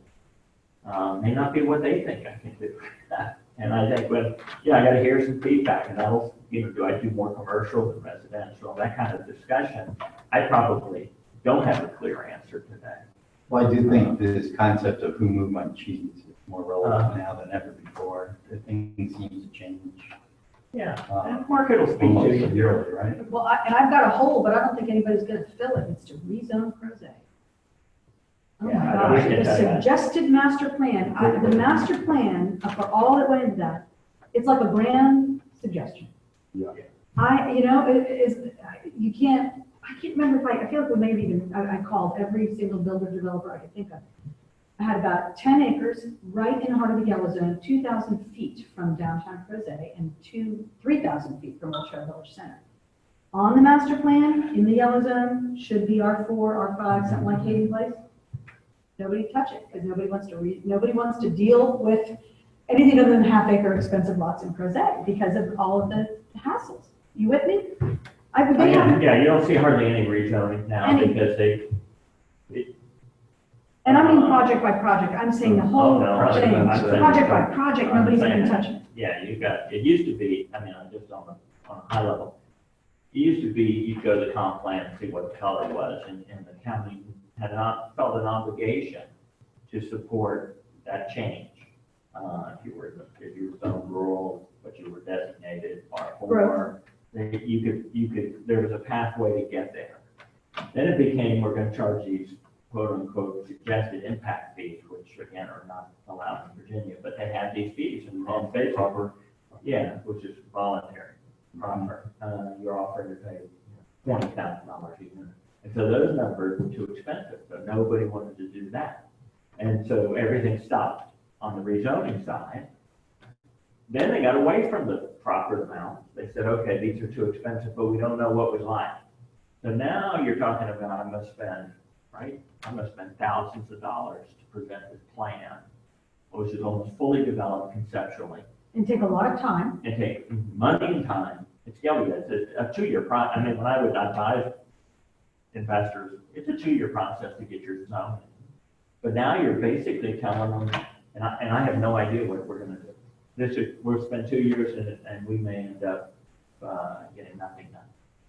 may not be what they think I can do. And I think I gotta hear some feedback, and that'll, do I do more commercial than residential, that kind of discussion. I probably don't have a clear answer to that. Well, I do think this concept of who moved my cheese is more relevant now than ever before. The thing seems to change Yeah, Uh, and market will speak to Almost you. yearly, right? Well, and I've got a hole, but I don't think anybody's gonna fill it. It's to rezone Crozet. Oh Yeah, my I gosh, don't the get that. suggested master plan, the master plan, for all that went into that, it's like a grand suggestion. Yeah. It is, you can't, I can't remember if I feel like we maybe even, I called every single builder developer I could think of. I had about 10 acres right in the heart of the yellow zone, 2,000 feet from downtown Crozet and 3,000 feet from Old Shore Village Center. On the master plan, in the yellow zone, should be R4, R5, something like Hayden Place. Nobody touch it, because nobody wants to deal with anything other than half-acre expensive lots in Crozet because of all of the hassles. You with me? Yeah, you don't see hardly any rezoning now Any. because And I mean project by project, I'm saying the whole no, thing, I'm saying- project by project, nobody's I'm even saying- touching it. yeah, it used to be, I mean, just on a high level, it used to be, you'd go to the comp plan and see what the color was, and the county had not felt an obligation to support that change. If you were zoned rural, but you were designated R4, Growth. you could, there was a pathway to get there. Then it became, we're gonna charge these quote unquote suggested impact fees, which again are not allowed in Virginia, but they have these fees and basically, yeah, which is voluntary, proper. You're offering to pay $20,000 even. And so those numbers were too expensive, so nobody wanted to do that. And so everything stopped on the rezoning side. Then they got away from the proper amount. They said, okay, these are too expensive, but we don't know what we like. So now you're talking about, I'm gonna spend thousands of dollars to present this plan, which is almost fully developed conceptually, And take a lot of time. and take money and time. It's a 2-year process. I mean, when I would advise investors, it's a 2-year process to get your zone. But now you're basically telling them, and I have no idea what we're gonna do. We'll spend 2 years in it, and we may end up getting nothing done.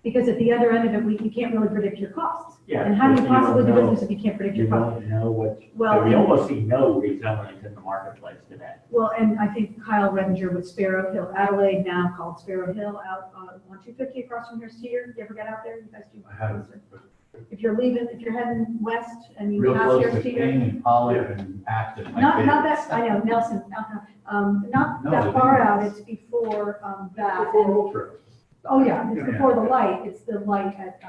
Because at the other end of it, you can't really predict your costs. Yeah, And how do you but you don't possibly do know- business if you can't predict your You costs? don't know what, Well, we and- almost see no rezonings in the marketplace today. Well, and I think Kyle Redinger with Sparrow Hill, Adelaide now called Sparrow Hill out on 250 across from your Sear. You ever get out there? You guys do? I haven't. If you're heading west and you Real pass close your to Sear. King and Pollock and Acton. my Not favorites. that, I know, Nelson, not No, that the far big out, ones. it's before, that. Before Old Trail. Oh, yeah, it's Yeah. before the light, it's the light at,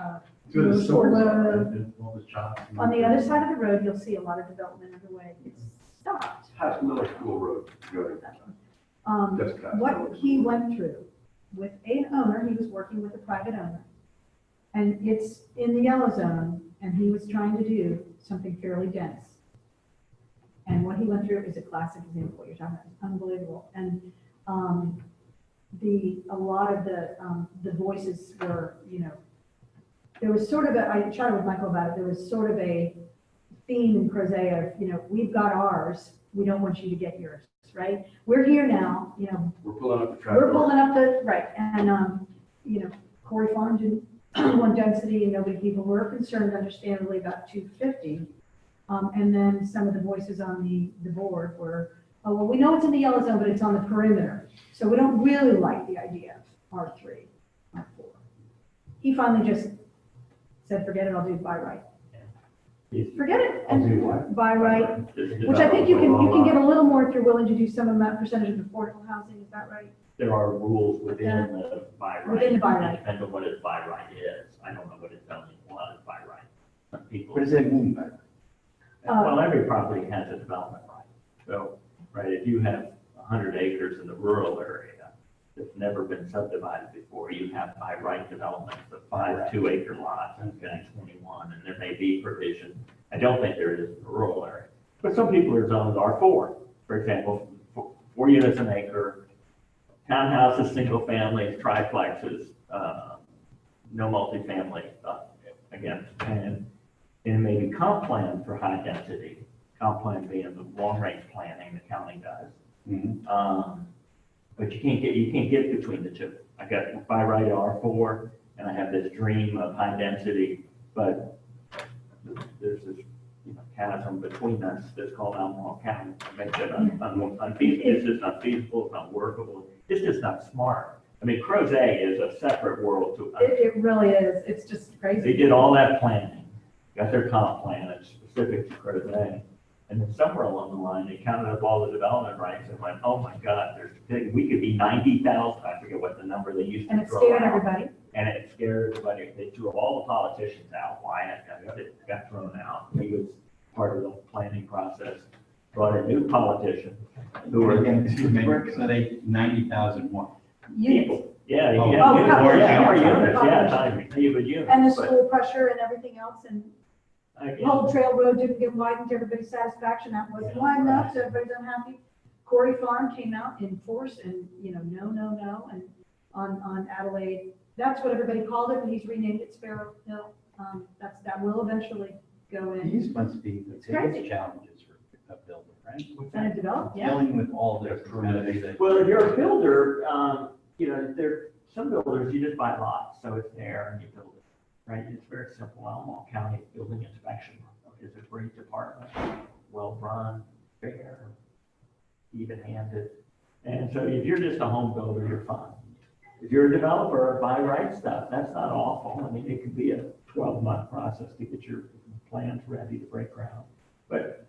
To the Short store. Road. And all the shops. On the other side of the road, you'll see a lot of development underway. It's stopped. Has another cool road going. Just past What Village. he went through with an owner, he was working with a private owner. And it's in the yellow zone, and he was trying to do something fairly dense. And what he went through is a classic example of what you're talking about. It's unbelievable. And, a lot of the voices were, there was sort of I chatted with Michael about it, there was sort of a theme in Crozet of, we've got ours, we don't want you to get yours, right? We're here now, We're pulling up the track. we're pulling up right, and, Corey Farm didn't want density, and people were concerned understandably about 250. And then some of the voices on the board were, oh, well, we know it's in the yellow zone, but it's on the perimeter, so we don't really like the idea of R3, R4. He finally just said, forget it, I'll do by right. Forget it, I'll do and what? by right, which I think you can get a little more if you're willing to do some of that percentage of affordable housing, is that right? There are rules within the by right. Within the by right. It depends on what a by right is. I don't know what it tells you was by right. Some people. What does that mean by that? Well, every property has a development right. So, right, if you have 100 acres in the rural area that's never been subdivided before, you have by right development of 5 2-acre lots and 21, and there may be provision. I don't think there is in the rural area. But some people are zoned R4, for example, 4 units an acre, townhouses, single families, triplexes, no multifamily, again, and maybe comp plan for high density, comp plan being the long range planning the county does. Mhm. But you can't get between the two. I got by right R4, and I have this dream of high density, but there's this chasm between us that's called Albemarle County. It makes it unfeasible. This is unfeasible, it's unworkable. It's just not smart. I mean, Crozet is a separate world to, It really is. It's just they crazy. did all that planning, got their comp plan, it's specific to Crozet. And then somewhere along the line, they counted up all the development rights and went, oh my God, we could be 90,000, I forget what the number they used And to it throw scared out. everybody. And it scared everybody. They threw all the politicians out. Wyatt got thrown out. He was part of the planning process. Brought in new politicians who were Excuse me, so they, 90,000 more. Units. people. Yeah, Oh. yeah, Oh, yeah, more yeah, more units. units, yeah, time, even units. And the but school pressure and everything else, and again, Whole Trail Road didn't get widened to everybody's satisfaction. That wasn't wide enough, so everybody's unhappy. Corey Farm came out in force and, no, and on Adelaide, that's what everybody called it, but he's renamed it Sparrow Hill. That will eventually go in. These must be the crazy. biggest challenges for a builder, right? And it developed, yeah. Dealing with all the permits that. well, if you're a builder, some builders, you just buy lots, so it's there and you build it, right? It's very simple. Elmore County Building Inspection is a great department, well-run, fair, even-handed. And so if you're just a home builder, you're fine. If you're a developer, buy right stuff, that's not awful. I mean, it could be a 12-month process to get your plans ready to break ground. But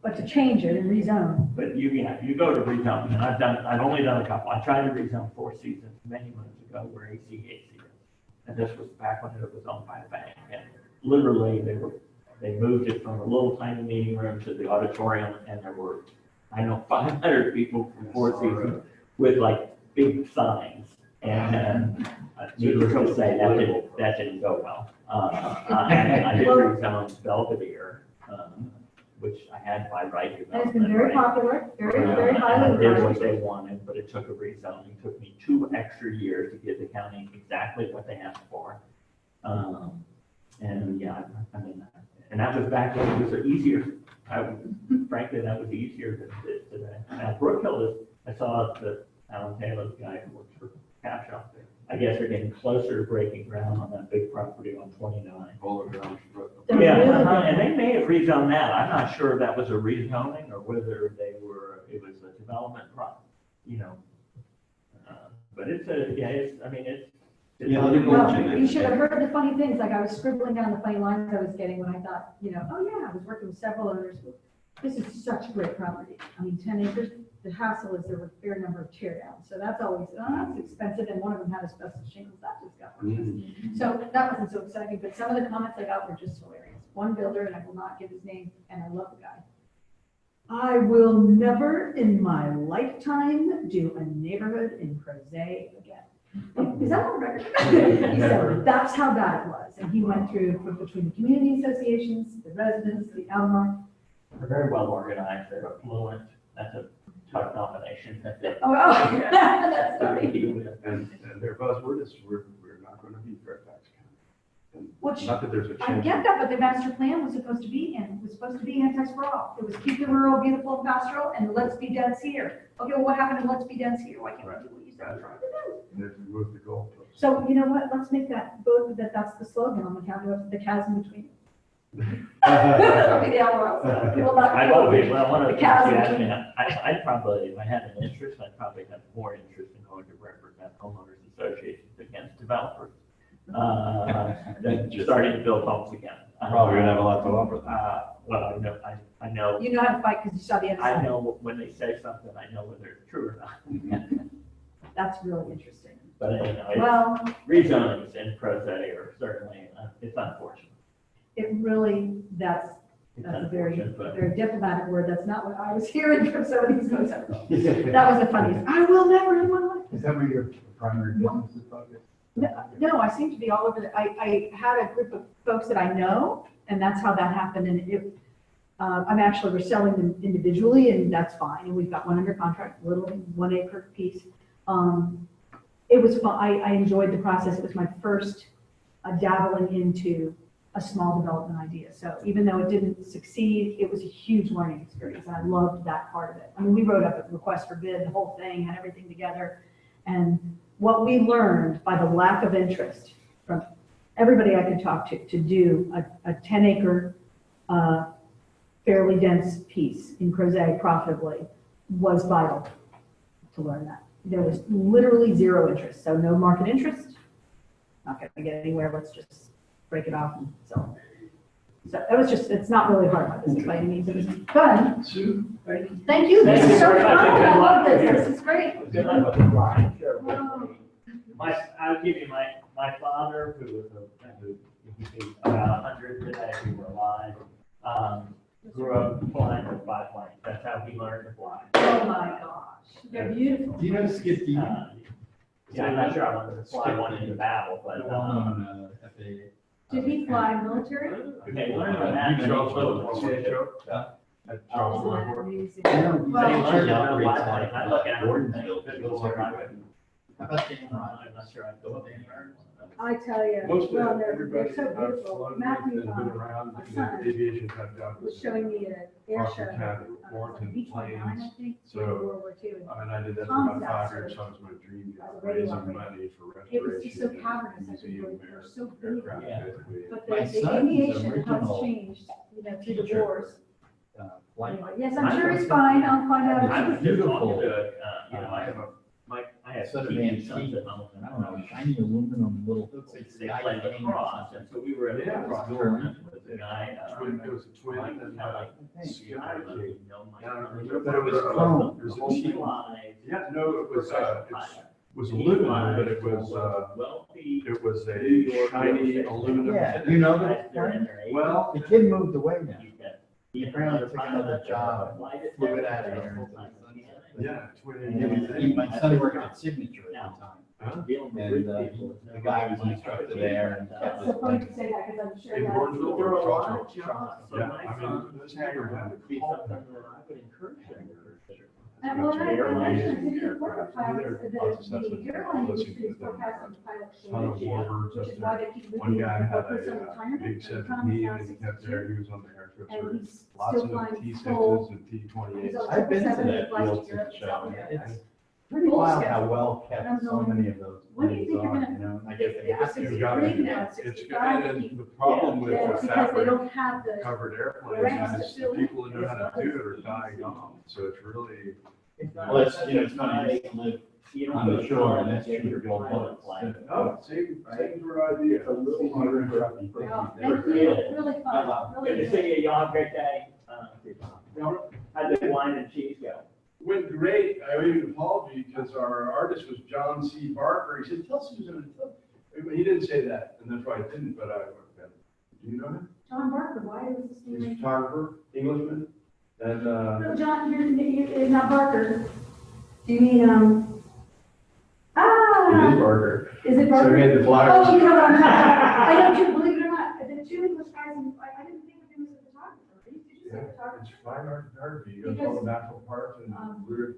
But to change it and rezone. But you go to rezone, and I've only done a couple. I tried to rezone Four Seasons many months ago where ACHC is. And this was back when it was owned by a bank. And literally, they moved it from a little tiny meeting room to the auditorium, and there were, 500 people from Four Seasons with like big signs. And needless to say, that didn't go well. And I did rezone Belvedere, which I had by right. And it's been very popular, very And highly I did what regarded. they wanted, but it took a rezoning. It took me 2 extra years to give the county exactly what they asked for. And yeah, and that was back when it was easier. Frankly, that was easier than it is today. Now, Brookhill is, I saw the Alan Taylor, the guy who works for Cash out there. I guess they're getting closer to breaking ground on that big property on 29. They're Yeah, really and good. they may have rezoned that. I'm not sure if that was a rezoning or whether it was a development but it's Yeah, let me go Well, check it. you should have heard the funny things, like I was scribbling down the funny lines I was getting when I thought, oh yeah, I was working with several owners. This is such great property. I mean, 10 acres, the hassle is there were a fair number of tear downs. So that's always, that's expensive. And one of them had asbestos shingles, that just got worse. So that wasn't so exciting, but some of the comments I got were just hilarious. One builder, and I will not give his name, and I love the guy. I will never in my lifetime do a neighborhood in Crozet again. Is that on record? He said, that's how bad it was. And he went through between the community associations, the residents, the Elmore. They're very well organized, they're affluent, that's a tough combination. Oh, that's funny. And their buzzword is, we're not going to be Fairfax County. And Which, not that there's a I chance. get that, but the master plan was supposed to be anti-sprawl. It was keep the rural beautiful and pastoral, and let's be dense here. Okay, well, what happened to let's be dense here? Why can't we do what you said we're trying to do? They've moved the goalposts. So you know what, let's make that, that's the slogan on the counter, the chasm between. The LRL, people not- I've always, well, one of the The things you chasm asked me, between. I'd probably, if I had an interest, I'd probably have more interest in going to represent homeowners associations against developers. Than starting to build homes again. Probably gonna have a lot to offer them. Well, I know, You know how to fight because you saw the other I side. know when they say something, I know whether it's true or not. That's really interesting. But, Well, rezonings in Crozet are certainly, it's unfortunate. it really, that's It's a very, unfortunate, but very diplomatic word. That's not what I was hearing from some of these folks. That was the funniest. I will never in my life. Is that where your primary business is focused? No, I seem to be all over. I had a group of folks that I know, and that's how that happened. And we're selling them individually, and that's fine. And we've got one under contract, little 1 acre piece. It was fun. I enjoyed the process. It was my first dabbling into a small development idea. So even though it didn't succeed, it was a huge learning experience. And I loved that part of it. I mean, we wrote up a request for bid, the whole thing, had everything together. And what we learned by the lack of interest from everybody I could talk to do a 10 acre, fairly dense piece in Crozet profitably was vital to learn that. there was literally zero interest, so no market interest. Not gonna get anywhere, let's just break it off and so. So that was just, it's not really hard, this by any means, it was fun. Sue, thank you. Thank you, this Thank is you so very fun, much, and good I love luck this, here. this is great. Good luck with the flying, sure. Wow. I'll give you my father, who was he's about 100 today, we were alive, grew up flying with biplanes. That's how he learned to fly. Oh my gosh, they're beautiful. Do you know Skip Dean? Yeah, I'm not sure I wanted to fly one into battle, but, Well-known FAA. Did he fly military? they learned to that. and Charles he flew Woodward, with see it. Joe? At Charles Oh, isn't that Woodward. amazing? I know, They he's learned actually to operates fly out of I look at Gordon him. Field, and goes everywhere. How about Dan I'm Rogers? not sure I'd go up there. I tell you, Most well, of they're everybody so I've beautiful. flown with Matthew, and been around my in son, the aviation type job. was showing me an air show. Hartford County, Warrenton B-29, I Plains. think, So, during World War II. I mean, I did that for Tom about 5 Sasser years, so it was my dream as a job, radio raising operator. money for It was just so restoration. cavernous, I Museum think, they were so big. aircraft, Yeah. basically. But My the son's aviation has original changed, through the teacher wars. Flight. Anyway, yes, I'm sure it's fine, I'll find out. I was just talking Beautiful. to, I have I have Sort of two antique, sons at home. I don't know, shiny aluminum little. They played lacrosse, and so we were at a Yeah. lacrosse tournament with a guy. Twin, it was a twin Mike, and, kinda like, Sky I don't King. know, Mike. Yeah, I Really remember, good. but it was chrome. It was The a whole cheap, life. yeah, no, it was, Professional it was pilot. aluminum, but it was, Wealthy. it was New a York shiny real estate. aluminum. Yeah, finish. you know Guys, that. they're in their 80s. Well, The kid moved away now. He's got- He apparently took another job, flew it out of here. yeah, twin. My son worked at Signature at the time. Huh? Dealing with And, rich people. the guy was an instructor there and kept It's so funny to say that, because I'm sure In that. Gordonsville There or are a lot Charleston? of jobs. So Yeah, my I son mean, this neighborhood had would be a call. something that I would encourage them to consider. And well, I Airlines mentioned, and the aircraft. pilots, Lots of the stuff airline that's industry is listening to them. forecasting pilot Ton of shortage, warbirds which up is why there. they keep One looking guy at had for some a retirement. big and seven Tom's T now and he kept 62, there, he was on the air trips, and or he's lots still of flying T full. sixes and T He's 28s. on I've been to 777 that flights field to Europe, to show. South America. It's pretty Full wild how schedule. well kept so many of those When do you planes think you're are, gonna- you know? I They- guess they they were have to. You gotta 63 be- now, It's, 65. and the problem with Yeah, the because they fabric don't have the. covered ramps airplanes to is the fill in. people that know how to do it are dying off, so it's really. Well, it's, you know, it's funny, I used to live You don't on the go shore far and to that's get true your of all pilot boats. flight. Oh, same sort of idea. It's a little Hundred and harder. fifty, Well, fifty. thank you, really fun, Good really to good. see you. Y'all have a great day. How'd the wine and cheese go? Went great. I owe you an apology because our artist was John C. Barker. He said, tell Susan, he didn't say that, and that's why I didn't, but do you know him? John Barker, why was this He's a name? photographer, Englishman, and, No, John, you're not Barker. Do you mean, it is Barker. is it So he Barker? made the Oh, flyers. you know, I know, believe it or not, the two English guys, I didn't think of him as a photographer. Did you say Yeah, photographer? it's fine art photography. He goes to all the national parks and weird.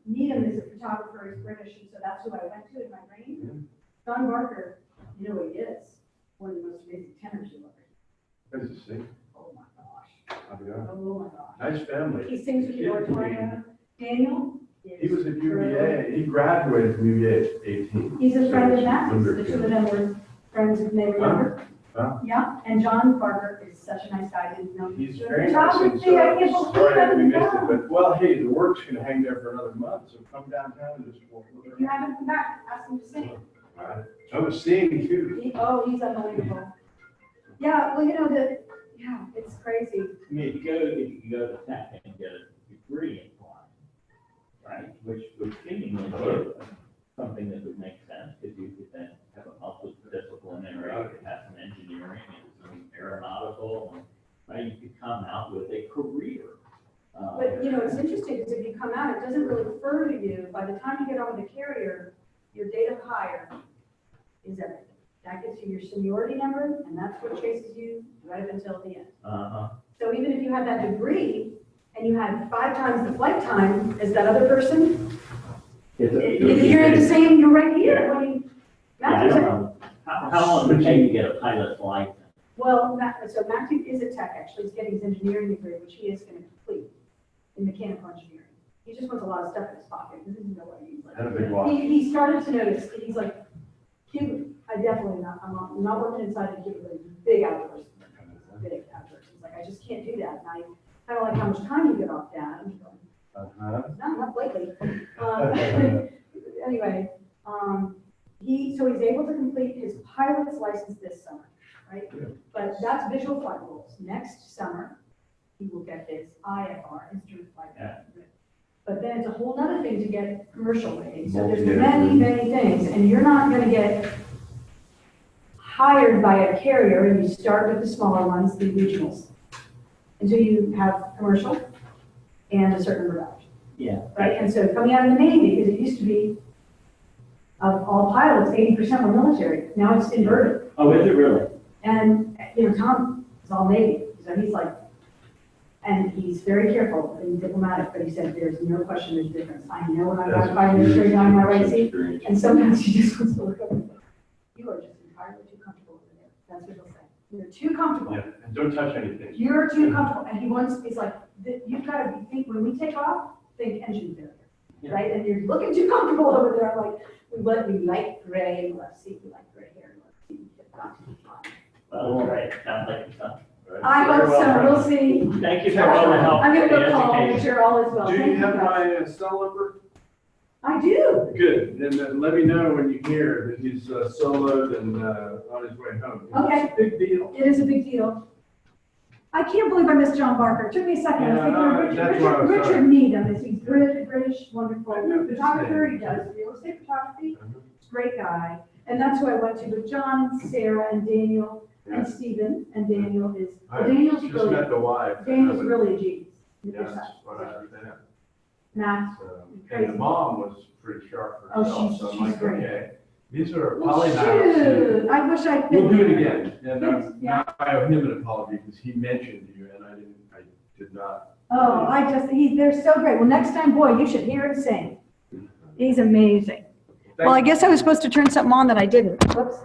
Needham is a photographer, he's British, and so that's who I went to in my brain. John Barker, you know what he is? One of the most amazing tenors you'll ever hear. Nice to see. Oh my gosh, I'll be honest. oh my gosh. Nice family. He sings with the oratorio. Daniel? He was at UVA. He graduated from UVA at 18. He's a friend of So Matthew's, the wonderful. two of them were friends, if they remember. Huh? Yeah, and John Barker is such a nice guy, I didn't know. He's doing very nice. and photography, I can't believe sorry I we didn't missed it, know. but, well, hey, the work's gonna hang there for another month, so come downtown and just walk. If you haven't come back, ask him to sing. I was seeing too. He's unbelievable. Yeah, well, yeah, it's crazy. I mean, if you go to Tech and get a degree in flying, right? Which seemingly is something that would make sense, if you could then have a multidisciplinary, you could have some engineering and some aeronautical, and, right? You could come out with a career. But, it's interesting, because if you come out, it doesn't really further you. By the time you get on with the carrier, your date of hire is everything. That gets you your seniority number, and that's what chases you right up until the end. Uh-huh. So even if you had that degree, and you had 5 times the flight time as that other person, you're right here. I mean, Yeah, I Matthew's don't a- know. How long would it take to get a pilot's license? Well, so Matthew is a tech, actually, he's getting his engineering degree, which he is going to complete in mechanical engineering. He just wants a lot of stuff in his pocket, he doesn't know what he's like. And a big watch. He started to notice, he's like, Cuba, I'm not working inside the Cuba, but big outdoors. Big outdoors. He's like, I just can't do that. And I kind of like how much time you get off, Dad. I'm going, no, not lately. anyway, so he's able to complete his pilot's license this summer, right? But that's visual flight rules. Next summer, he will get his IFR, instrument flight. Yeah. But then it's a whole nother thing to get commercial rating. So there's many things, and you're not gonna get hired by a carrier, and you start with the smaller ones, the regionals, until you have commercial and a certain number of hours. Yeah. Right, and so coming out of the Navy, because it used to be, of all pilots, 80% were military, now it's inverted. Oh, is it really? And, Tom is all Navy, so he's like, and he's very careful and diplomatic, but he said, there's no question there's a difference. I know when I got by military on my right seat, and sometimes he just wants to look up and go, you are just entirely too comfortable over there. That's what he'll say. You're too comfortable. Yeah, and don't touch anything. You're too comfortable. And he's like, you've got to think, when we take off, think engine failure, right? And you're looking too comfortable over there, like, we like gray in the left seat, we like gray hair in the left seat. Well, great, sounds like it's done. I hope so, we'll see. Thank you for all the help. I'm gonna for go the call, make education. sure all is well. Do Thank you have guys. my cell number? I do. Good, then let me know when you hear that he's soloed and on his way home. Okay. It's a big deal. It is a big deal. I can't believe I missed John Barker. It took me a second. I was Yeah, thinking that's why I was Richard sorry. Needham is, he's British, wonderful I know his photographer. name. He does real estate photography. Mhm. Great guy. And that's who I went to, but John, Sarah, and Daniel, and Stephen, and Daniel is, I Daniel's just really, met the wife. Daniel's really a genius. Yeah, that's what I understand. Matt, And the mom was pretty sharp Oh, herself, she's- so I'm she's like, great. okay, these are well, polymaths. shoot, I wish I could. We'll do it again, and Yeah. now I owe him an apology because he mentioned you and I did not. Oh, they're so great. Well, next time, boy, you should hear him sing. He's amazing. Well, I guess I was supposed to turn something on that I didn't. Whoops.